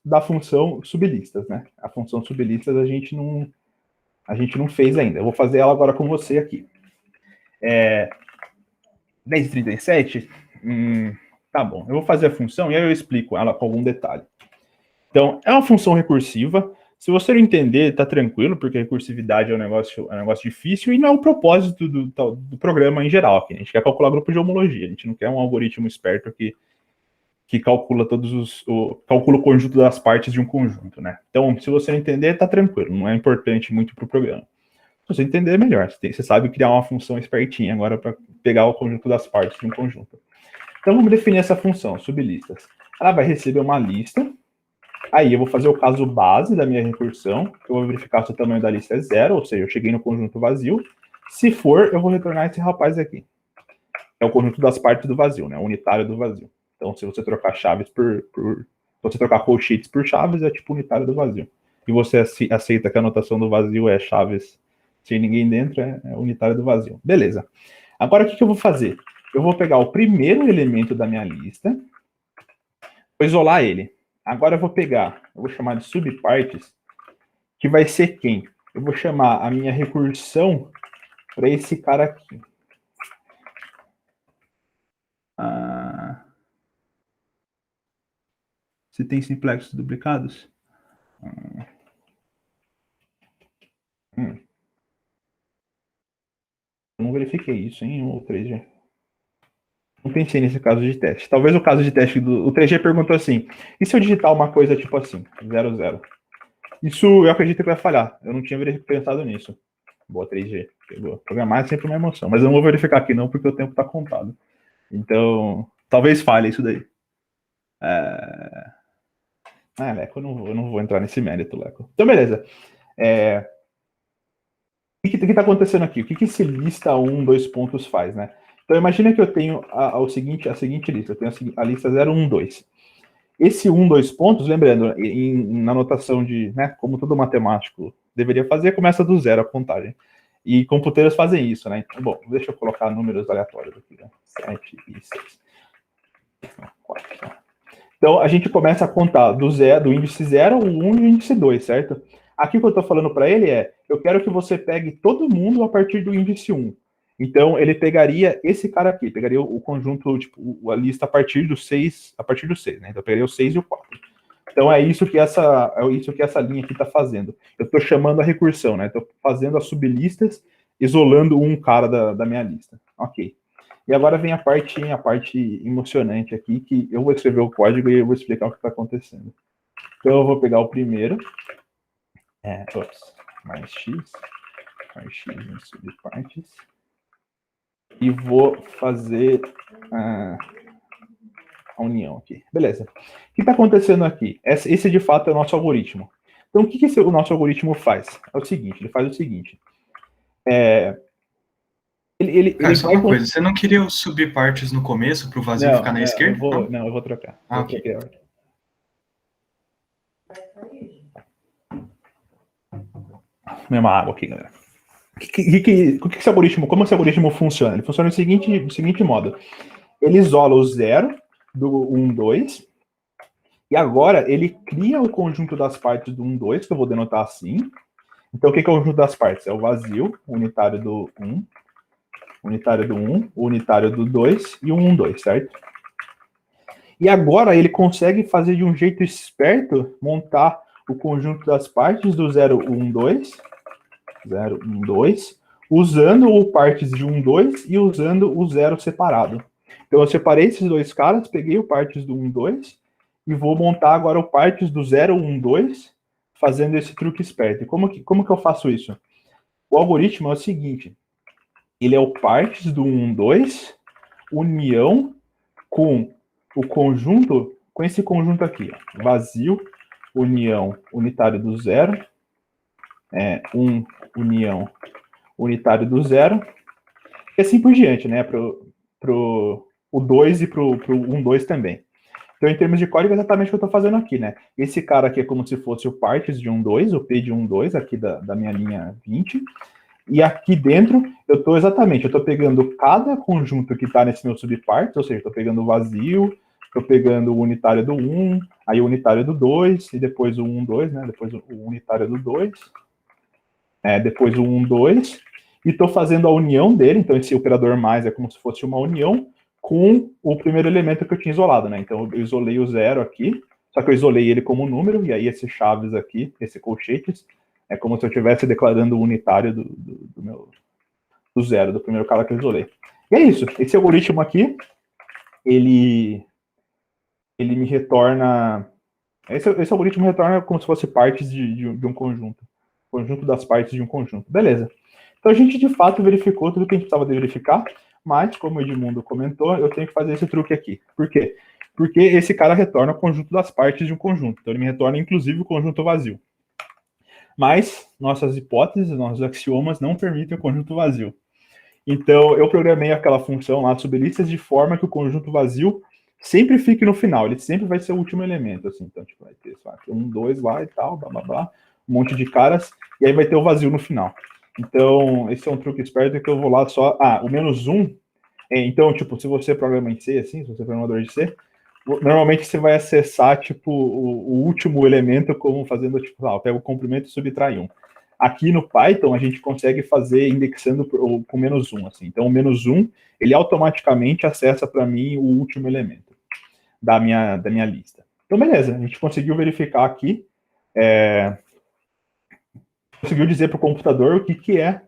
S3: da função sublistas, né? A função sublistas a gente não fez ainda. Eu vou fazer ela agora com você aqui. 1037? Tá bom. Eu vou fazer a função e aí eu explico ela com algum detalhe. Então, é uma função recursiva. Se você não entender, tá tranquilo, porque a recursividade é um negócio difícil e não é o propósito do programa em geral. Aqui. A gente quer calcular grupo de homologia, a gente não quer um algoritmo esperto que calcula calcula o conjunto das partes de um conjunto, né? Então, se você não entender, tá tranquilo, não é importante muito para o programa. Se você entender, é melhor. Você sabe criar uma função espertinha agora para pegar o conjunto das partes de um conjunto. Então, vamos definir essa função, sublistas. Ela vai receber uma lista. Aí eu vou fazer o caso base da minha recursão, eu vou verificar se o tamanho da lista é 0, ou seja, eu cheguei no conjunto vazio. Se for, eu vou retornar esse rapaz aqui. É o conjunto das partes do vazio, né? O unitário do vazio. Então, se você trocar chaves se você trocar colchetes por chaves, é tipo unitário do vazio. E você aceita que a notação do vazio é chaves sem ninguém dentro, é unitário do vazio. Beleza. Agora, o que eu vou fazer? Eu vou pegar o primeiro elemento da minha lista, vou isolar ele. Agora eu vou chamar de subpartes, que vai ser quem? Eu vou chamar a minha recursão para esse cara aqui. Se tem simplexos duplicados? Eu não verifiquei isso, hein, o 3G. não pensei nesse caso de teste. Talvez o caso de teste do... O 3G perguntou assim, e se eu digitar uma coisa tipo assim, 00? Isso eu acredito que vai falhar. Eu não tinha pensado nisso. Boa, 3G. Pegou. Programar é sempre uma emoção. Mas eu não vou verificar aqui não, porque o tempo está contado. Então, talvez falhe isso daí. Leco, eu não vou entrar nesse mérito, Leco. Então, beleza. O que está acontecendo aqui? O que esse lista 1, 2 pontos faz, né? Então, imagina que eu tenho a seguinte lista. Eu tenho a lista 0, 1, 2. Esse 1, 2 pontos, lembrando, na notação de, né, como todo matemático deveria fazer, começa do zero a contagem. E computadores fazem isso, né? Então, bom, deixa eu colocar números aleatórios aqui, né? 7 e 6. 4. Então, a gente começa a contar do índice 0, o 1 e o índice 2, certo? Aqui o que eu estou falando para ele é, eu quero que você pegue todo mundo a partir do índice 1. Então, ele pegaria esse cara aqui, pegaria o conjunto, tipo, a lista a partir do 6, né? Então, eu pegaria o 6 e o 4. Então, é isso que essa linha aqui está fazendo. Eu estou chamando a recursão, né? Estou fazendo as sublistas, isolando um cara da minha lista. Ok. E agora vem a parte emocionante aqui, que eu vou escrever o código e eu vou explicar o que está acontecendo. Então, eu vou pegar o primeiro. Mais x em subpartes. E vou fazer a união aqui. Beleza. O que está acontecendo aqui? Esse, de fato, é o nosso algoritmo. Então, o que o nosso algoritmo faz? É o seguinte, ele faz o seguinte.
S1: Só uma coisa, você não queria os subpartes no começo para o vazio ficar na esquerda?
S3: Eu vou trocar.
S1: Ok.
S3: Mesma água aqui, galera. Como esse algoritmo funciona? Ele funciona do seguinte modo. Ele isola o 0 do 1, 2, e agora ele cria o conjunto das partes do 1, 2, que eu vou denotar assim. Então, o que é o conjunto das partes? É o vazio, o unitário do 1, o unitário do 1, o unitário do 2 e o 1, 2, certo? E agora ele consegue fazer de um jeito esperto, montar o conjunto das partes do 0, 1, 2, 0, 1, 2, usando o partes de 1, 2 e usando o 0 separado. Então eu separei esses dois caras, peguei o partes do 1, 2 e vou montar agora o partes do 0, 1, 2, fazendo esse truque esperto. E como que eu faço isso? O algoritmo é o seguinte, ele é o partes do 1, 2, união com o conjunto, com esse conjunto aqui, ó, vazio, união, unitário do 0, 1, união, unitário do 0, e assim por diante, né, pro o 2 e pro 1, 2 também. Então, em termos de código, é exatamente o que eu estou fazendo aqui, né? Esse cara aqui é como se fosse o partes de 1, 2, o P de 1, 2, aqui da minha linha 20, e aqui dentro, eu estou pegando cada conjunto que está nesse meu subpartes, ou seja, estou pegando o vazio, estou pegando o unitário do 1, aí o unitário do 2, e depois o 1, 2, né? Depois o unitário do 2, depois o 1, 2, e estou fazendo a união dele, então esse operador mais é como se fosse uma união com o primeiro elemento que eu tinha isolado, né? Então eu isolei o 0 aqui, só que eu isolei ele como número, e aí esse chaves aqui, esse colchetes, é como se eu estivesse declarando o unitário do 0, do primeiro cara que eu isolei. E é isso, esse algoritmo aqui, ele me retorna... Esse algoritmo retorna como se fosse partes de um conjunto das partes de um conjunto. Beleza. Então a gente, de fato, verificou tudo que a gente precisava de verificar, mas, como o Edmundo comentou, eu tenho que fazer esse truque aqui. Por quê? Porque esse cara retorna o conjunto das partes de um conjunto. Então ele me retorna, inclusive, o conjunto vazio. Mas nossas hipóteses, nossos axiomas não permitem o conjunto vazio. Então eu programei aquela função lá de sublistas de forma que o conjunto vazio sempre fique no final. Ele sempre vai ser o último elemento, assim. Então, tipo, vai ter 1, 2 lá e tal, blá, blá, blá, um monte de caras, e aí vai ter o vazio no final. Então, esse é um truque esperto que eu vou lá só... o menos 1, então, tipo, se você programa em C, assim, se você é programador de C, normalmente você vai acessar, tipo, o último elemento como fazendo, tipo, eu pego o comprimento e subtrai 1. Aqui no Python, a gente consegue fazer indexando com menos 1, assim. Então, o menos 1, ele automaticamente acessa para mim o último elemento da minha lista. Então, beleza, a gente conseguiu verificar aqui, conseguiu dizer para o computador o que é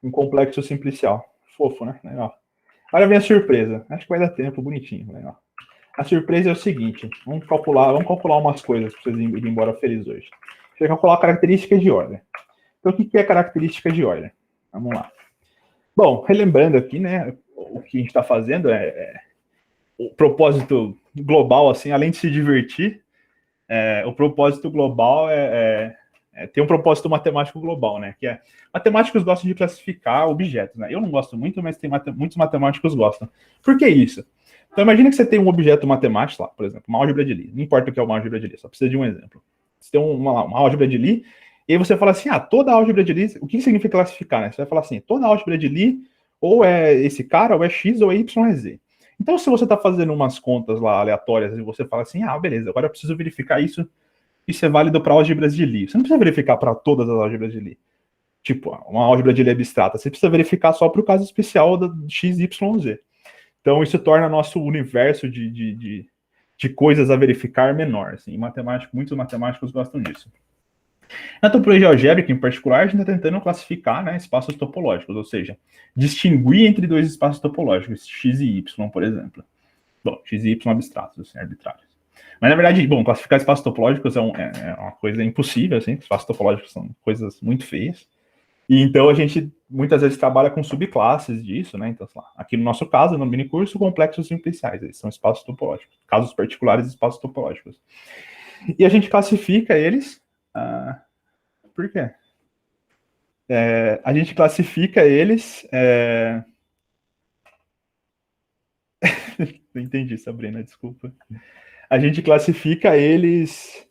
S3: um complexo simplicial. Fofo, né? Legal. Olha a minha surpresa. Acho que vai dar tempo, bonitinho. Legal. A surpresa é o seguinte. Vamos calcular umas coisas para vocês irem embora felizes hoje. A gente vai calcular características de Euler. Então, o que é característica de Euler? Vamos lá. Bom, relembrando aqui, né, o que a gente está fazendo o propósito global, assim, além de se divertir, o propósito global tem um propósito matemático global, né, que matemáticos gostam de classificar objetos, né, eu não gosto muito, mas muitos matemáticos gostam. Por que isso? Então, imagina que você tem um objeto matemático lá, por exemplo, uma álgebra de Lie, não importa o que é uma álgebra de Lie, só precisa de um exemplo. Você tem uma álgebra de Lie, e aí você fala assim, toda álgebra de Lie, o que significa classificar, né? Você vai falar assim, toda álgebra de Lie, ou é esse cara, ou é x, ou é y, é z. Então, se você está fazendo umas contas lá aleatórias, e você fala assim, beleza, agora eu preciso verificar isso é válido para álgebras de Lie. Você não precisa verificar para todas as álgebras de Lie. Tipo, uma álgebra de Lie abstrata. Você precisa verificar só para o caso especial da x, y, z. Então, isso torna nosso universo de coisas a verificar menor. Assim. Muitos matemáticos gostam disso. Na topologia algébrica, em particular, a gente está tentando classificar, né, espaços topológicos, ou seja, distinguir entre dois espaços topológicos, x e y, por exemplo. Bom, x e y abstratos, assim, arbitrários. Mas, na verdade, classificar espaços topológicos é uma coisa impossível, assim, espaços topológicos são coisas muito feias. E então a gente muitas vezes trabalha com subclasses disso, né? Então, sei lá, aqui no nosso caso, no minicurso, complexos simpliciais, eles são espaços topológicos, casos particulares de espaços topológicos. E a gente classifica eles. Por quê? A gente classifica eles. Não entendi, Sabrina, desculpa. A gente classifica eles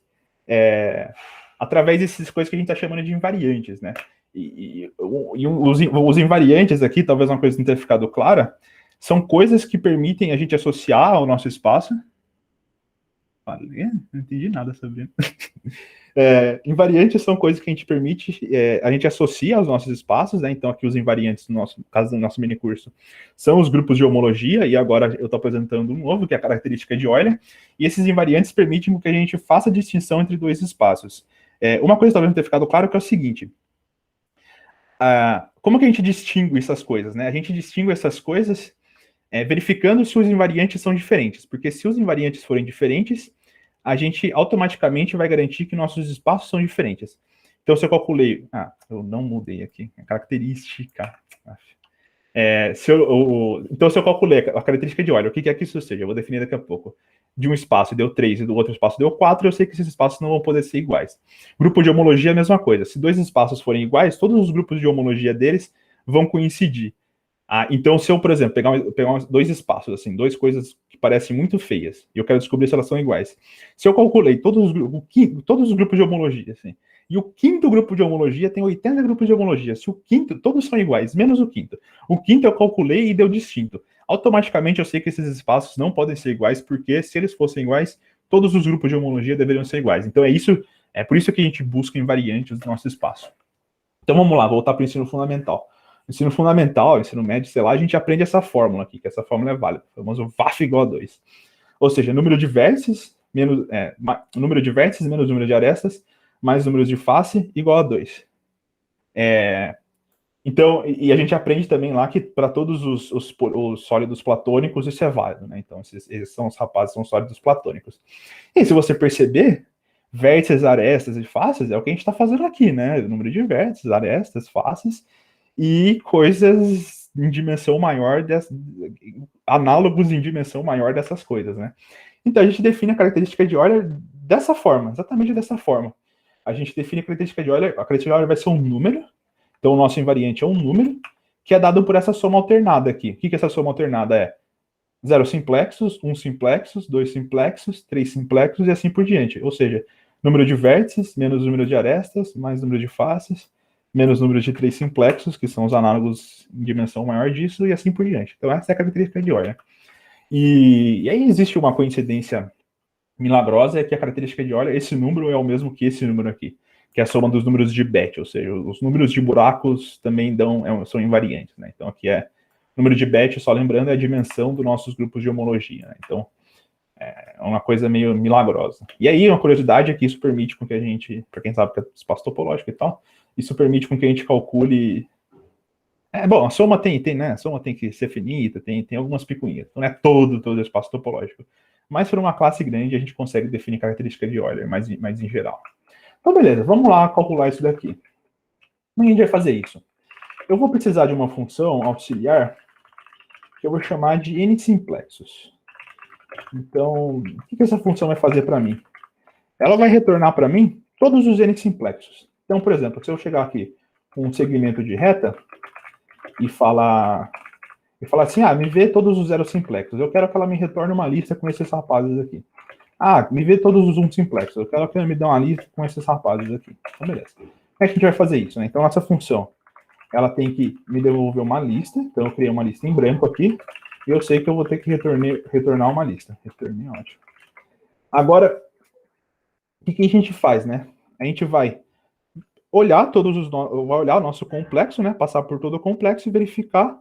S3: através dessas coisas que a gente está chamando de invariantes, né? E os invariantes aqui, talvez uma coisa não tenha ficado clara, são coisas que permitem a gente associar ao nosso espaço. Não entendi nada, Sabrina. Invariantes são coisas que a gente permite, a gente associa aos nossos espaços, né? Então, aqui os invariantes, no caso do nosso minicurso, são os grupos de homologia, e agora eu estou apresentando um novo, que é a característica de Euler, e esses invariantes permitem que a gente faça a distinção entre dois espaços. Uma coisa que talvez não tenha ficado claro que é o seguinte: como que a gente distingue essas coisas, né? A gente distingue essas coisas verificando se os invariantes são diferentes, porque se os invariantes forem diferentes, a gente automaticamente vai garantir que nossos espaços são diferentes. Então, se eu calculei... eu não mudei aqui. A característica... Então, se eu calculei a característica de Euler, o que é que isso seja? Eu vou definir daqui a pouco. De um espaço deu 3 e do outro espaço deu 4, eu sei que esses espaços não vão poder ser iguais. Grupo de homologia é a mesma coisa. Se dois espaços forem iguais, todos os grupos de homologia deles vão coincidir. Então, se eu, por exemplo, pegar dois espaços, assim, duas coisas que parecem muito feias, e eu quero descobrir se elas são iguais. Se eu calculei todos os grupos de homologia, assim, e o quinto grupo de homologia tem 80 grupos de homologia, se o quinto, todos são iguais, menos o quinto eu calculei e deu distinto. Automaticamente eu sei que esses espaços não podem ser iguais, porque se eles fossem iguais, todos os grupos de homologia deveriam ser iguais. Então, por isso que a gente busca invariantes do nosso espaço. Então, vamos lá, voltar para o ensino fundamental. Ensino fundamental, ensino médio, sei lá, a gente aprende essa fórmula aqui, que essa fórmula é válida, o famoso VAF igual a 2. Ou seja, número de vértices menos número de vértices menos número de arestas mais número de face igual a 2. Então, e a gente aprende também lá que para todos os sólidos platônicos isso é válido, né? Então, esses são os rapazes, são sólidos platônicos. E se você perceber, vértices, arestas e faces é o que a gente está fazendo aqui, né? O número de vértices, arestas, faces e coisas em dimensão maior, análogos em dimensão maior dessas coisas, né? Então, a gente define a característica de Euler dessa forma, exatamente dessa forma. A gente define a característica de Euler, a característica de Euler vai ser um número, então o nosso invariante é um número, que é dado por essa soma alternada aqui. O que essa soma alternada é? 0 simplexos, 1 simplexos, 2 simplexos, 3 simplexos e assim por diante. Ou seja, número de vértices menos número de arestas, mais número de faces, menos número de 3 simplexos, que são os análogos em dimensão maior disso, e assim por diante. Então essa é a característica de Euler. E aí existe uma coincidência milagrosa, é que a característica de Euler, esse número é o mesmo que esse número aqui, que é a soma dos números de Bethe, ou seja, os números de buracos também são invariantes, né? Então aqui número de Bethe, só lembrando, é a dimensão dos nossos grupos de homologia, né? Então é uma coisa meio milagrosa. E aí, uma curiosidade é que isso permite com que a gente, para quem sabe que é espaço topológico e tal, isso permite com que a gente calcule Bom, a soma tem, né? A soma tem que ser finita, tem algumas picuinhas. Não é todo o espaço topológico. Mas para uma classe grande, a gente consegue definir característica de Euler, mais em geral. Então, beleza, vamos lá calcular isso daqui. Como a gente vai fazer isso? Eu vou precisar de uma função auxiliar que eu vou chamar de n-simplexos. Então, o que essa função vai fazer para mim? Ela vai retornar para mim todos os n-simplexos. Então, por exemplo, se eu chegar aqui com um segmento de reta e falar assim, me vê todos os zero simplexos. Eu quero que ela me retorne uma lista com esses rapazes aqui. Me vê todos os um simplexos. Eu quero que ela me dê uma lista com esses rapazes aqui. Então, beleza. Como é que a gente vai fazer isso, né? Então, essa função, ela tem que me devolver uma lista. Então, eu criei uma lista em branco aqui. E eu sei que eu vou ter que retornar uma lista. Retornei, ótimo. Agora, o que a gente faz, né? A gente vai olhar o nosso complexo, né? Passar por todo o complexo e verificar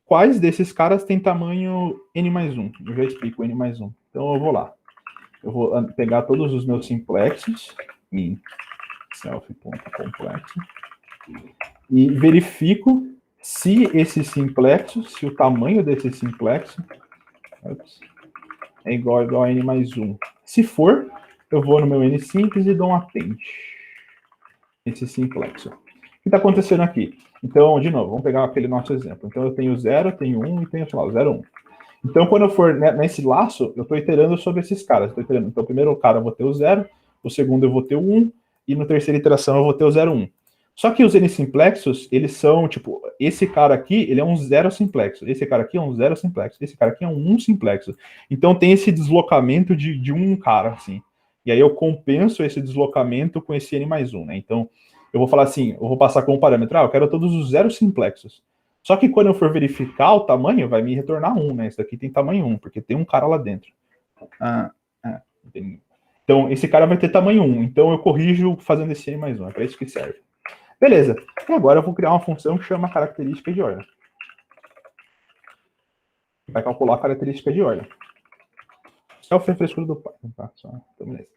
S3: quais desses caras tem tamanho n+1. Eu já explico n+1. Então eu vou lá. Eu vou pegar todos os meus simplexos em self.complexo e verifico se esses simplexos, se o tamanho desse simplexo é igual a n+1. Se for, eu vou no meu n-simples e dou um append. Esse simplexo. O que está acontecendo aqui? Então, de novo, vamos pegar aquele nosso exemplo. Então, eu tenho 0, tenho 1 e tenho, sei lá, 0, 1. Então, quando eu for nesse laço, eu estou iterando sobre esses caras. Então, o primeiro cara eu vou ter o 0, o segundo eu vou ter o 1, e na terceira iteração eu vou ter o 0, 1. Só que os n-simplexos, eles são, tipo, esse cara aqui, ele é um 0 simplexo. Esse cara aqui é um 0 simplexo. Esse cara aqui é um 1 simplexo. Então, tem esse deslocamento de um cara, assim. E aí eu compenso esse deslocamento com esse n+1, né? Então, eu vou falar assim, eu vou passar como parâmetro, eu quero todos os zero simplexos. Só que quando eu for verificar o tamanho, vai me retornar 1, né? Esse daqui tem tamanho 1, porque tem um cara lá dentro. Então, esse cara vai ter tamanho 1. Então, eu corrijo fazendo esse n+1. É para isso que serve. Beleza. E agora eu vou criar uma função que chama característica de Euler. Vai calcular a característica de Euler. É o frescura do Python, tá? Então, beleza.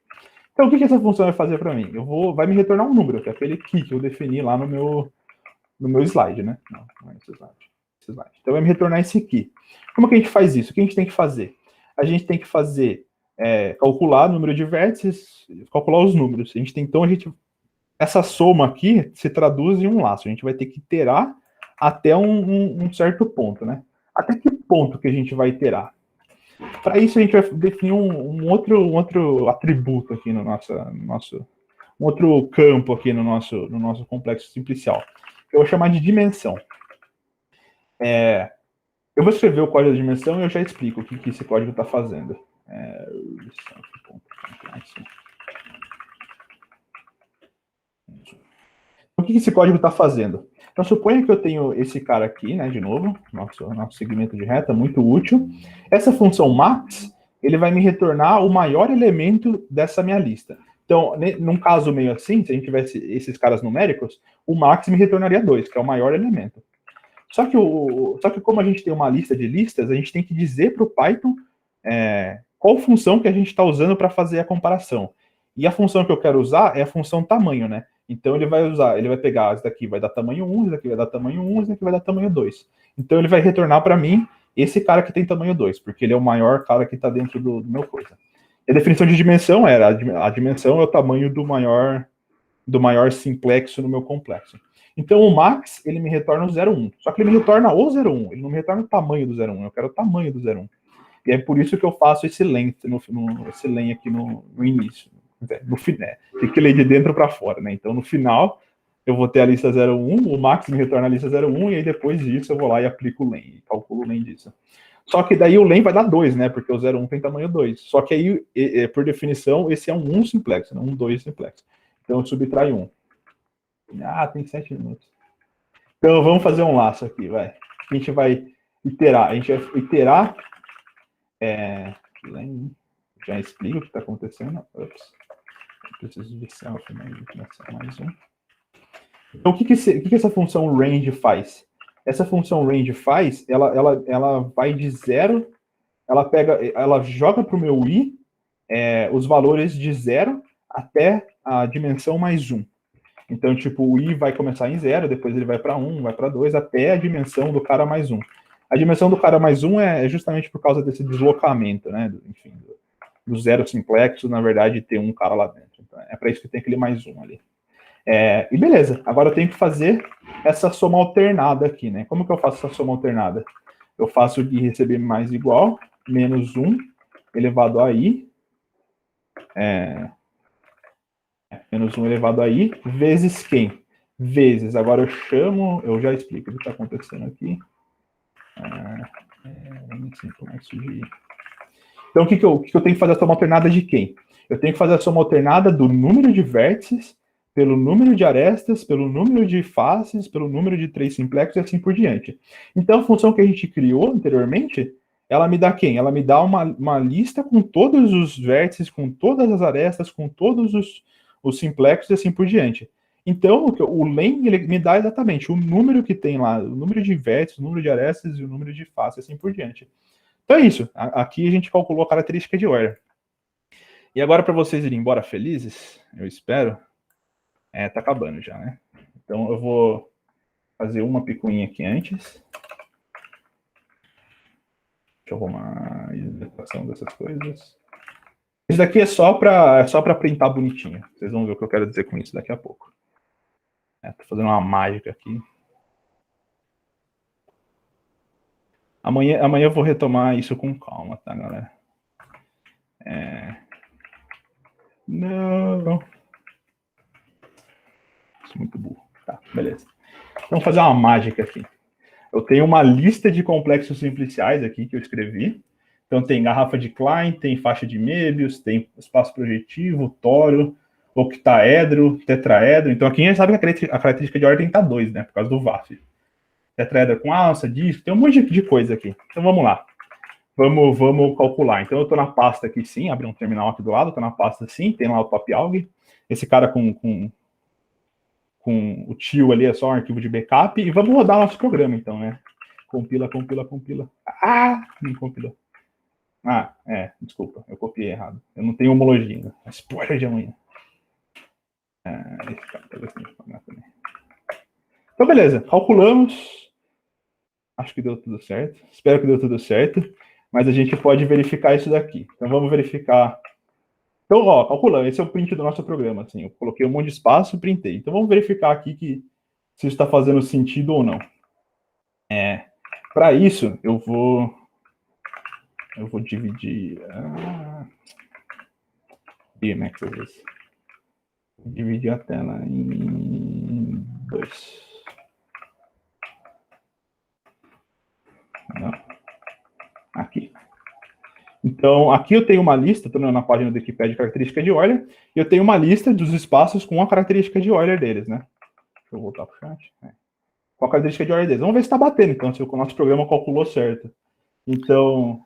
S3: Então, o que essa função vai fazer para mim? Vai me retornar um número, que é aquele key que eu defini lá no meu slide, né? Não é esse slide. Então, vai me retornar esse key. Como que a gente faz isso? O que a gente tem que fazer? A gente tem que fazer, calcular o número de vértices, calcular os números. Essa soma aqui se traduz em um laço. A gente vai ter que iterar até um certo ponto, né? Até que ponto que a gente vai iterar? Para isso, a gente vai definir um outro atributo aqui no nosso um outro campo aqui no nosso complexo simplicial. Eu vou chamar de dimensão. Eu vou escrever o código da dimensão e eu já explico o que esse código está fazendo. O que esse código está fazendo? Então, suponha que eu tenho esse cara aqui, né, de novo, nosso segmento de reta, muito útil. Essa função max, ele vai me retornar o maior elemento dessa minha lista. Então, num caso meio assim, se a gente tivesse esses caras numéricos, o max me retornaria 2, que é o maior elemento. Só que como a gente tem uma lista de listas, a gente tem que dizer para o Python qual função que a gente está usando para fazer a comparação. E a função que eu quero usar é a função tamanho, né? Então ele vai pegar, esse daqui vai dar tamanho 1, esse daqui vai dar tamanho 1, esse daqui vai dar tamanho 2. Então ele vai retornar para mim esse cara que tem tamanho 2, porque ele é o maior cara que está dentro do meu coisa. E a definição de dimensão era, a dimensão é o tamanho do maior simplexo no meu complexo. Então o max, ele me retorna o 0,1. Só que ele me retorna o 0,1, ele não me retorna o tamanho do 0,1, eu quero o tamanho do 0,1. E é por isso que eu faço esse length, esse len aqui no início. No final, tem que ler de dentro para fora, né? Então, no final, eu vou ter a lista 01, o max me retorna a lista 01, e aí depois disso eu vou lá e aplico o len, e calculo o len disso. Só que daí o len vai dar 2, né? Porque o 01 tem tamanho 2. Só que aí, por definição, esse é um 1 simplexo, não um 2 simplexo. Então, eu subtrai 1. Tem 7 minutos. Então, vamos fazer um laço aqui, vai. A gente vai iterar. Já explico o que está acontecendo. Preciso de self, né? Mais um. Então, o que essa função range faz? Essa função range faz, ela vai de 0, ela joga para o meu i os valores de 0 até a dimensão mais 1. Então, tipo, o i vai começar em 0, depois ele vai para 1, vai para 2, até a dimensão do cara mais 1. A dimensão do cara mais 1 é justamente por causa desse deslocamento, né? Enfim, do zero simplexo, na verdade, ter um cara lá dentro. Então, é para isso que tem aquele mais 1 ali. E beleza, agora eu tenho que fazer essa soma alternada aqui, né? Como que eu faço essa soma alternada? Eu faço de receber mais igual, menos 1 elevado a i, menos 1 elevado a i, vezes quem? Vezes, agora eu chamo, eu já explico o que está acontecendo aqui. Então, o que eu tenho que fazer a soma alternada de quem? Eu tenho que fazer a soma alternada do número de vértices, pelo número de arestas, pelo número de faces, pelo número de 3 simplexos e assim por diante. Então, a função que a gente criou anteriormente, ela me dá quem? Ela me dá uma lista com todos os vértices, com todas as arestas, com todos os simplexos e assim por diante. Então, o len, ele me dá exatamente o número que tem lá, o número de vértices, o número de arestas e o número de faces, assim por diante. Então é isso. Aqui a gente calculou a característica de Euler. E agora, para vocês irem embora felizes, eu espero, tá acabando já, né? Então eu vou fazer uma picuinha aqui antes. Deixa eu arrumar a identificação dessas coisas. Isso daqui é só para printar bonitinho. Vocês vão ver o que eu quero dizer com isso daqui a pouco. Tô fazendo uma mágica aqui. Amanhã eu vou retomar isso com calma, tá, galera? Não. Sou muito burro. Tá, beleza. Vamos fazer uma mágica aqui. Eu tenho uma lista de complexos simpliciais aqui que eu escrevi. Então tem garrafa de Klein, tem faixa de Möbius, tem espaço projetivo, tório, octaedro, tetraedro. Então aqui a gente sabe que a característica de ordem está 2, né? Por causa do VAF. Tetraedro com alça, disco, tem um monte de coisa aqui. Então vamos lá. Vamos calcular. Então eu estou na pasta aqui sim, abri um terminal aqui do lado, estou na pasta sim, tem lá o PopAlg. Esse cara com o tio ali é só um arquivo de backup. E vamos rodar nosso programa então, né? Compila. Não compilou. Desculpa, eu copiei errado. Eu não tenho homologia. Spoiler de amanhã. Esse cara tá também. Então, beleza. Calculamos. Acho que deu tudo certo. Espero que deu tudo certo. Mas a gente pode verificar isso daqui. Então, vamos verificar. Então, calculando. Esse é o print do nosso programa. Assim, eu coloquei um monte de espaço e printei. Então, vamos verificar aqui se isso está fazendo sentido ou não. Para isso, eu vou dividir. Dividir a tela em 2. Não. Aqui. Então, aqui eu tenho uma lista, estou na página do Wikipedia de característica de Euler, e eu tenho uma lista dos espaços com a característica de Euler deles, né? Deixa eu voltar para o chat. Com a característica de Euler deles. Vamos ver se está batendo, então, se o nosso programa calculou certo. Então,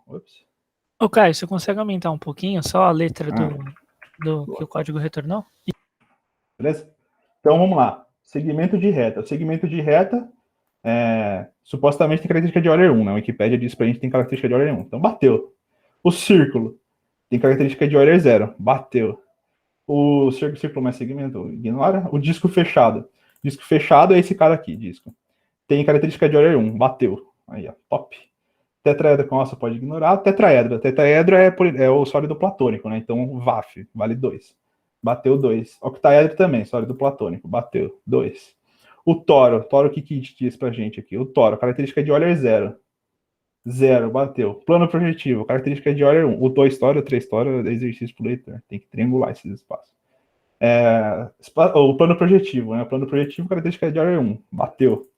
S2: Ô, Caio, você consegue aumentar um pouquinho só a letra do que o código retornou?
S3: Beleza? Então, vamos lá. Segmento de reta. O segmento de reta supostamente tem característica de Euler 1, né? A Wikipédia diz pra gente que tem característica de Euler 1. Então, bateu. O círculo tem característica de Euler 0. Bateu. O círculo mais segmento, ignora. O disco fechado. Disco fechado é esse cara aqui, disco. Tem característica de Euler 1. Bateu. Aí, ó. Top. Tetraedro com alça pode ignorar. Tetraedro. Tetraedro é o sólido platônico, né? Então, VAF, vale 2. Bateu 2. Octaedro também, sólido platônico. Bateu 2. O toro, o que diz pra gente aqui? O toro, característica de Euler 0. 0, bateu. Plano projetivo, característica de Euler 1. O 2 toro, o 3 toro, exercício pro leitor. Tem que triangular esses espaços. O plano projetivo, né? O plano projetivo, característica de Euler 1. Bateu.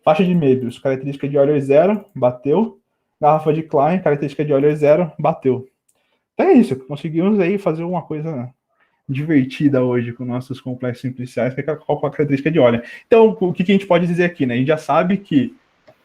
S3: Faixa de Möbius, característica de Euler 0. Bateu. Garrafa de Klein, característica de Euler 0. Bateu. Então é isso. Conseguimos aí fazer uma coisa divertida hoje com nossos complexos simpliciais, que é qual a característica de Euler. Então, o que a gente pode dizer aqui, né? A gente já sabe que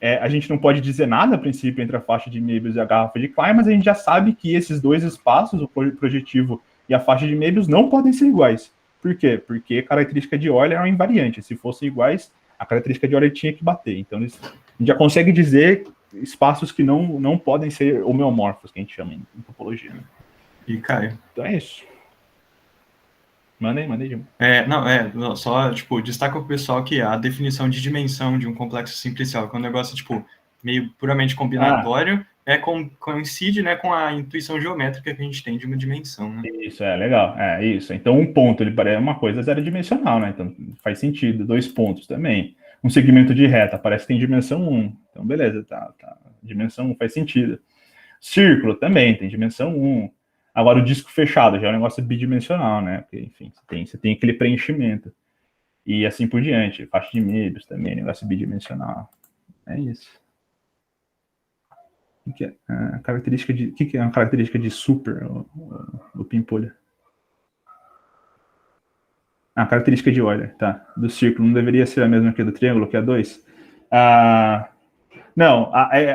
S3: a gente não pode dizer nada, a princípio, entre a faixa de Möbius e a garrafa de Klein, mas a gente já sabe que esses dois espaços, o projetivo e a faixa de Möbius, não podem ser iguais. Por quê? Porque a característica de Euler é uma invariante. Se fossem iguais, a característica de Euler tinha que bater. Então, a gente já consegue dizer espaços que não podem ser homeomorfos, que a gente chama em topologia. Né?
S1: E, Caio?
S3: Então é isso. Mandei de
S1: Não, só, tipo, destaca pro pessoal que a definição de dimensão de um complexo simplicial, que é um negócio, tipo, meio puramente combinatório, coincide, né, com a intuição geométrica que a gente tem de uma dimensão, né?
S3: Isso, legal. Isso. Então, um ponto, ele parece uma coisa zero dimensional, né? Então, faz sentido. 2 pontos também. Um segmento de reta parece que tem dimensão 1. Então, beleza, tá. Dimensão 1 faz sentido. Círculo também tem dimensão 1. Agora, o disco fechado já é um negócio bidimensional, né? Porque, enfim, você tem aquele preenchimento. E assim por diante. Faixa de Möbius também, negócio bidimensional. É isso. O que é a característica de... O que é uma característica de super, o Pimpolho? A característica de Euler, tá. Do círculo não deveria ser a mesma que a do triângulo, que é 2? Não,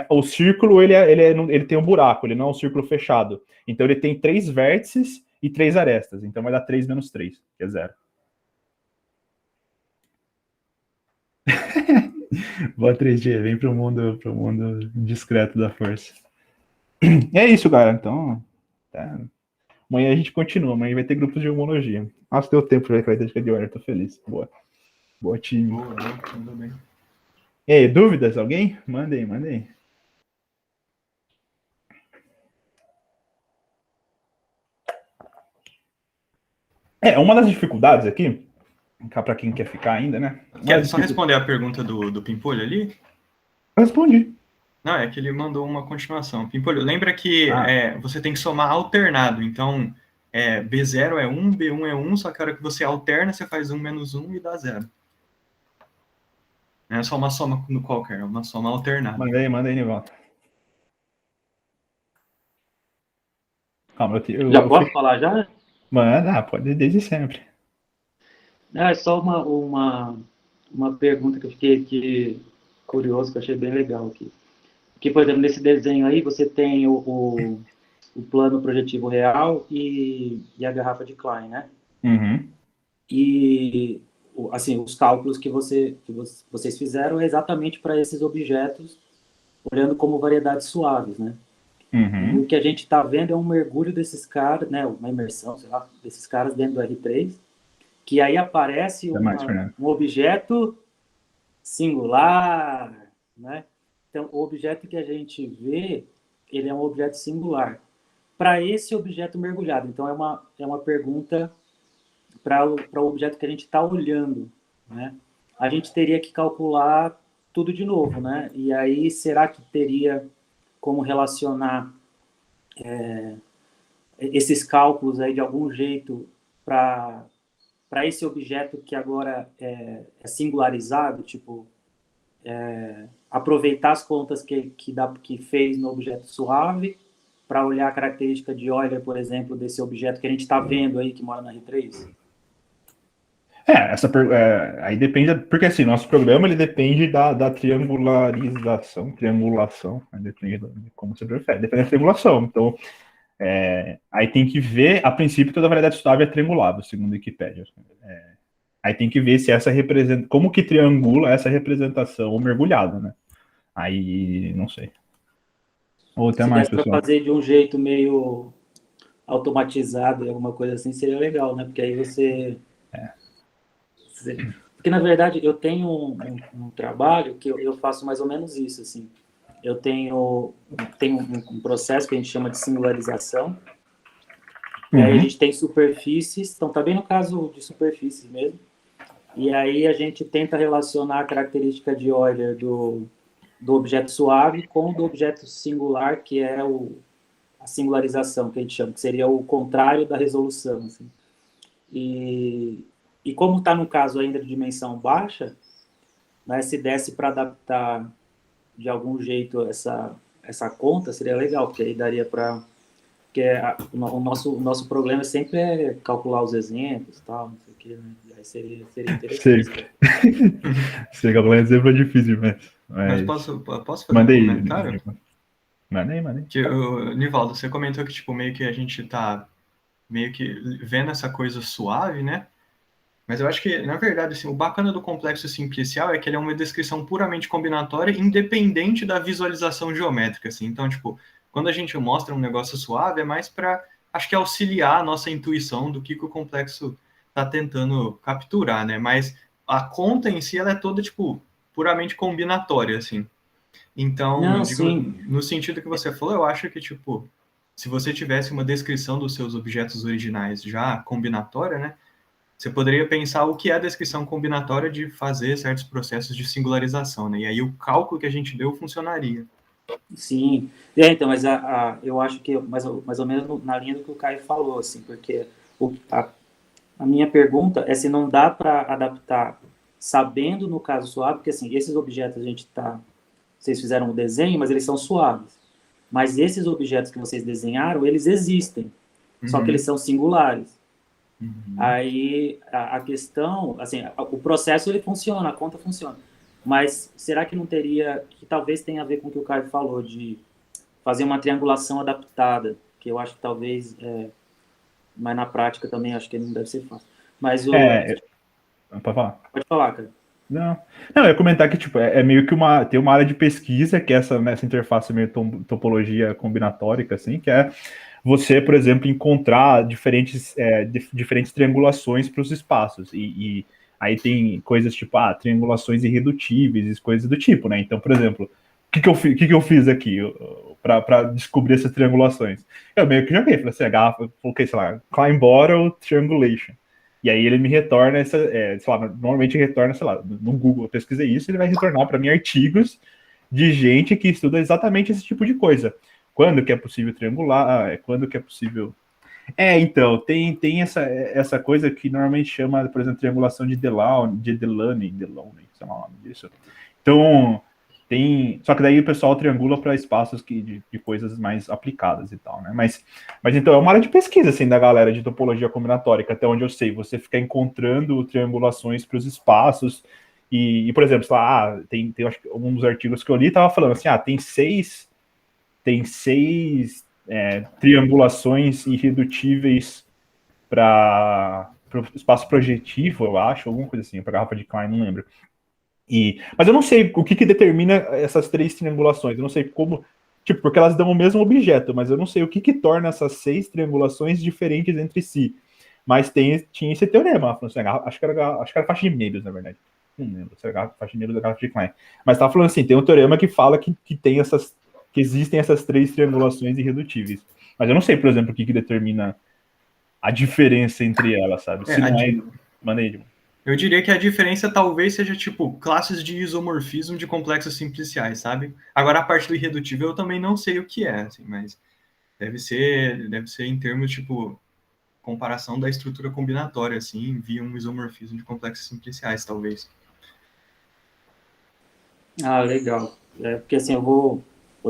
S3: o círculo ele tem um buraco, ele não é um círculo fechado. Então ele tem 3 vértices e 3 arestas. Então vai dar 3 menos 3, que é 0. Boa 3G, vem pro mundo discreto da força. É isso, cara. Então, tá. Amanhã a gente continua. Amanhã vai ter grupos de homologia. Nossa, deu tempo para a característica de Euler, tô feliz. Boa time.
S1: Boa, tudo bem.
S3: E aí, dúvidas? Alguém? Mandem. Uma das dificuldades aqui, para quem quer ficar ainda, né?
S1: Quer só responder a pergunta do Pimpolho ali?
S3: Respondi.
S1: Não, é que ele mandou uma continuação. Pimpolho, lembra que você tem que somar alternado. Então, B0 é 1, B1 é 1, só que a hora que você alterna, você faz 1 menos 1 e dá 0. Não é só uma soma qualquer, é uma soma alternada.
S3: Manda aí de volta. Calma,
S5: já posso falar já?
S3: Manda, pode desde sempre.
S5: É só uma pergunta que eu fiquei curioso, que eu achei bem legal aqui. Porque, por exemplo, nesse desenho aí, você tem o plano projetivo real e a garrafa de Klein, né?
S3: Uhum.
S5: E, assim, os cálculos que vocês fizeram é exatamente para esses objetos, olhando como variedades suaves, né?
S3: Uhum.
S5: E o que a gente está vendo é um mergulho desses caras, né? Uma imersão, sei lá, desses caras dentro do R3, que aí aparece um objeto singular, né? Então, o objeto que a gente vê, ele é um objeto singular. Para esse objeto mergulhado. Então, é uma pergunta para o objeto que a gente está olhando, né? A gente teria que calcular tudo de novo, né? E aí, será que teria como relacionar esses cálculos aí de algum jeito para esse objeto que agora é singularizado, tipo, aproveitar as contas que fez no objeto suave para olhar a característica de Euler, por exemplo, desse objeto que a gente está vendo aí, que mora na R3?
S3: Aí depende, porque assim, nosso programa ele depende da triangulação, né, depende de como você prefere, depende da triangulação. Então, aí tem que ver, a princípio, toda variedade suave é triangulável, segundo a Wikipédia. Aí tem que ver se essa representa, como que triangula essa representação mergulhada, né? Aí, não sei. Ou até
S5: se
S3: mais,
S5: desse para
S3: pessoal.
S5: fazer de um jeito meio automatizado, alguma coisa assim, seria legal, né? Porque aí você... Porque, na verdade, eu tenho um trabalho que eu faço mais ou menos isso, assim. Eu tenho um processo que a gente chama de singularização. E aí a gente tem superfícies, então tá bem no caso de superfícies mesmo. E aí a gente tenta relacionar a característica de Euler do objeto suave com o do objeto singular, que é a singularização, que a gente chama, que seria o contrário da resolução, assim. E como está no caso ainda de dimensão baixa, né, se desse para adaptar de algum jeito essa conta, seria legal, porque aí daria para... Porque o nosso problema sempre calcular os exemplos e tal, não sei o que, né? Aí seria interessante.
S3: Sei, calcular exemplo é difícil,
S1: Mas posso fazer
S3: Mandei,
S1: um comentário?
S3: Mandei.
S1: Nivaldo, você comentou que, tipo, meio que a gente tá meio que vendo essa coisa suave, né? Mas eu acho que, na verdade, assim, o bacana do complexo simplicial é que ele é uma descrição puramente combinatória, independente da visualização geométrica, assim. Então, tipo, quando a gente mostra um negócio suave, é mais para, acho que, auxiliar a nossa intuição do que o complexo tá tentando capturar, né? Mas a conta em si, ela é toda, tipo, puramente combinatória, assim. Então,
S5: Não,
S1: digo,
S5: sim.
S1: no sentido que você falou, eu acho que, tipo, se você tivesse uma descrição dos seus objetos originais já combinatória, né? Você poderia pensar o que é a descrição combinatória de fazer certos processos de singularização, né? E aí o cálculo que a gente deu funcionaria.
S5: Sim, então, mas eu acho que mais ou menos na linha do que o Caio falou, assim, porque a minha pergunta é se não dá para adaptar sabendo no caso suave, porque assim, esses objetos vocês fizeram o desenho, mas eles são suaves. Mas esses objetos que vocês desenharam, eles existem, só que eles são singulares. Aí a questão, assim, o processo ele funciona, a conta funciona. Mas será que não teria, que talvez tenha a ver com o que o Caio falou, de fazer uma triangulação adaptada, que eu acho que talvez, mas na prática também acho que não deve ser fácil. Mas
S3: Pode falar.
S5: pode falar, cara.
S3: Não, eu ia comentar que tipo, é meio que tem uma área de pesquisa que é nessa interface meio topologia combinatórica, assim, que é você, por exemplo, encontrar diferentes triangulações para os espaços. E aí tem coisas tipo, triangulações irredutíveis, coisas do tipo, né? Então, por exemplo, o que eu fiz aqui para descobrir essas triangulações? Eu meio que joguei, falei assim, coloquei, sei lá, climb bottle triangulation. E aí ele me retorna sei lá, normalmente retorna, sei lá, no Google, eu pesquisei isso, ele vai retornar para mim artigos de gente que estuda exatamente esse tipo de coisa. Quando que é possível triangular, quando que é possível... Então, tem essa coisa que normalmente chama, por exemplo, triangulação de Delaunay, sei lá o nome disso. Então, só que daí o pessoal triangula para espaços de coisas mais aplicadas e tal, né? Mas então é uma área de pesquisa, assim, da galera de topologia combinatória, até onde eu sei, você fica encontrando triangulações para os espaços e, por exemplo, sei lá, tem acho que um dos artigos que eu li tava falando assim, tem seis triangulações irredutíveis para o espaço projetivo, eu acho, alguma coisa assim, para garrafa de Klein, não lembro. Mas eu não sei o que determina essas 3 triangulações. Eu não sei como. Tipo, porque elas dão o mesmo objeto, mas eu não sei o que torna essas 6 triangulações diferentes entre si. Mas tinha esse teorema. Assim, acho que era faixa de Möbius, na verdade. Não lembro se era faixa de Möbius ou garrafa de Klein. Mas tava falando assim: tem um teorema que fala que existem essas 3 triangulações irredutíveis. Mas eu não sei, por exemplo, o que determina a diferença entre elas, sabe? Se não é. Manda aí, Edmund.
S1: Eu diria que a diferença talvez seja, tipo, classes de isomorfismo de complexos simpliciais, sabe? Agora, a parte do irredutível eu também não sei o que é, assim, mas deve ser em termos, tipo, comparação da estrutura combinatória, assim, via um isomorfismo de complexos simpliciais, talvez.
S5: Legal. Porque assim, eu vou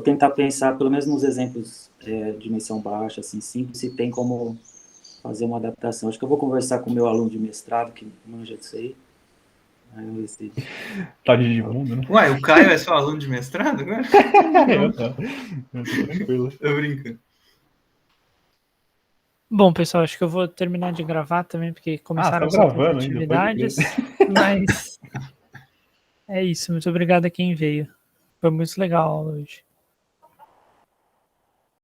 S5: tentar pensar, pelo menos nos exemplos de dimensão baixa, assim, simples, se tem como fazer uma adaptação. Acho que eu vou conversar com o meu aluno de mestrado, que manja disso aí.
S3: Tá de Edmundo, né?
S1: Uai, o Caio é seu aluno de mestrado agora?
S3: Eu tô tranquilo.
S1: Tô brincando.
S2: Bom, pessoal, acho que eu vou terminar de gravar também, porque começaram as outras atividades. Mas é isso. Muito obrigado a quem veio. Foi muito legal a aula hoje.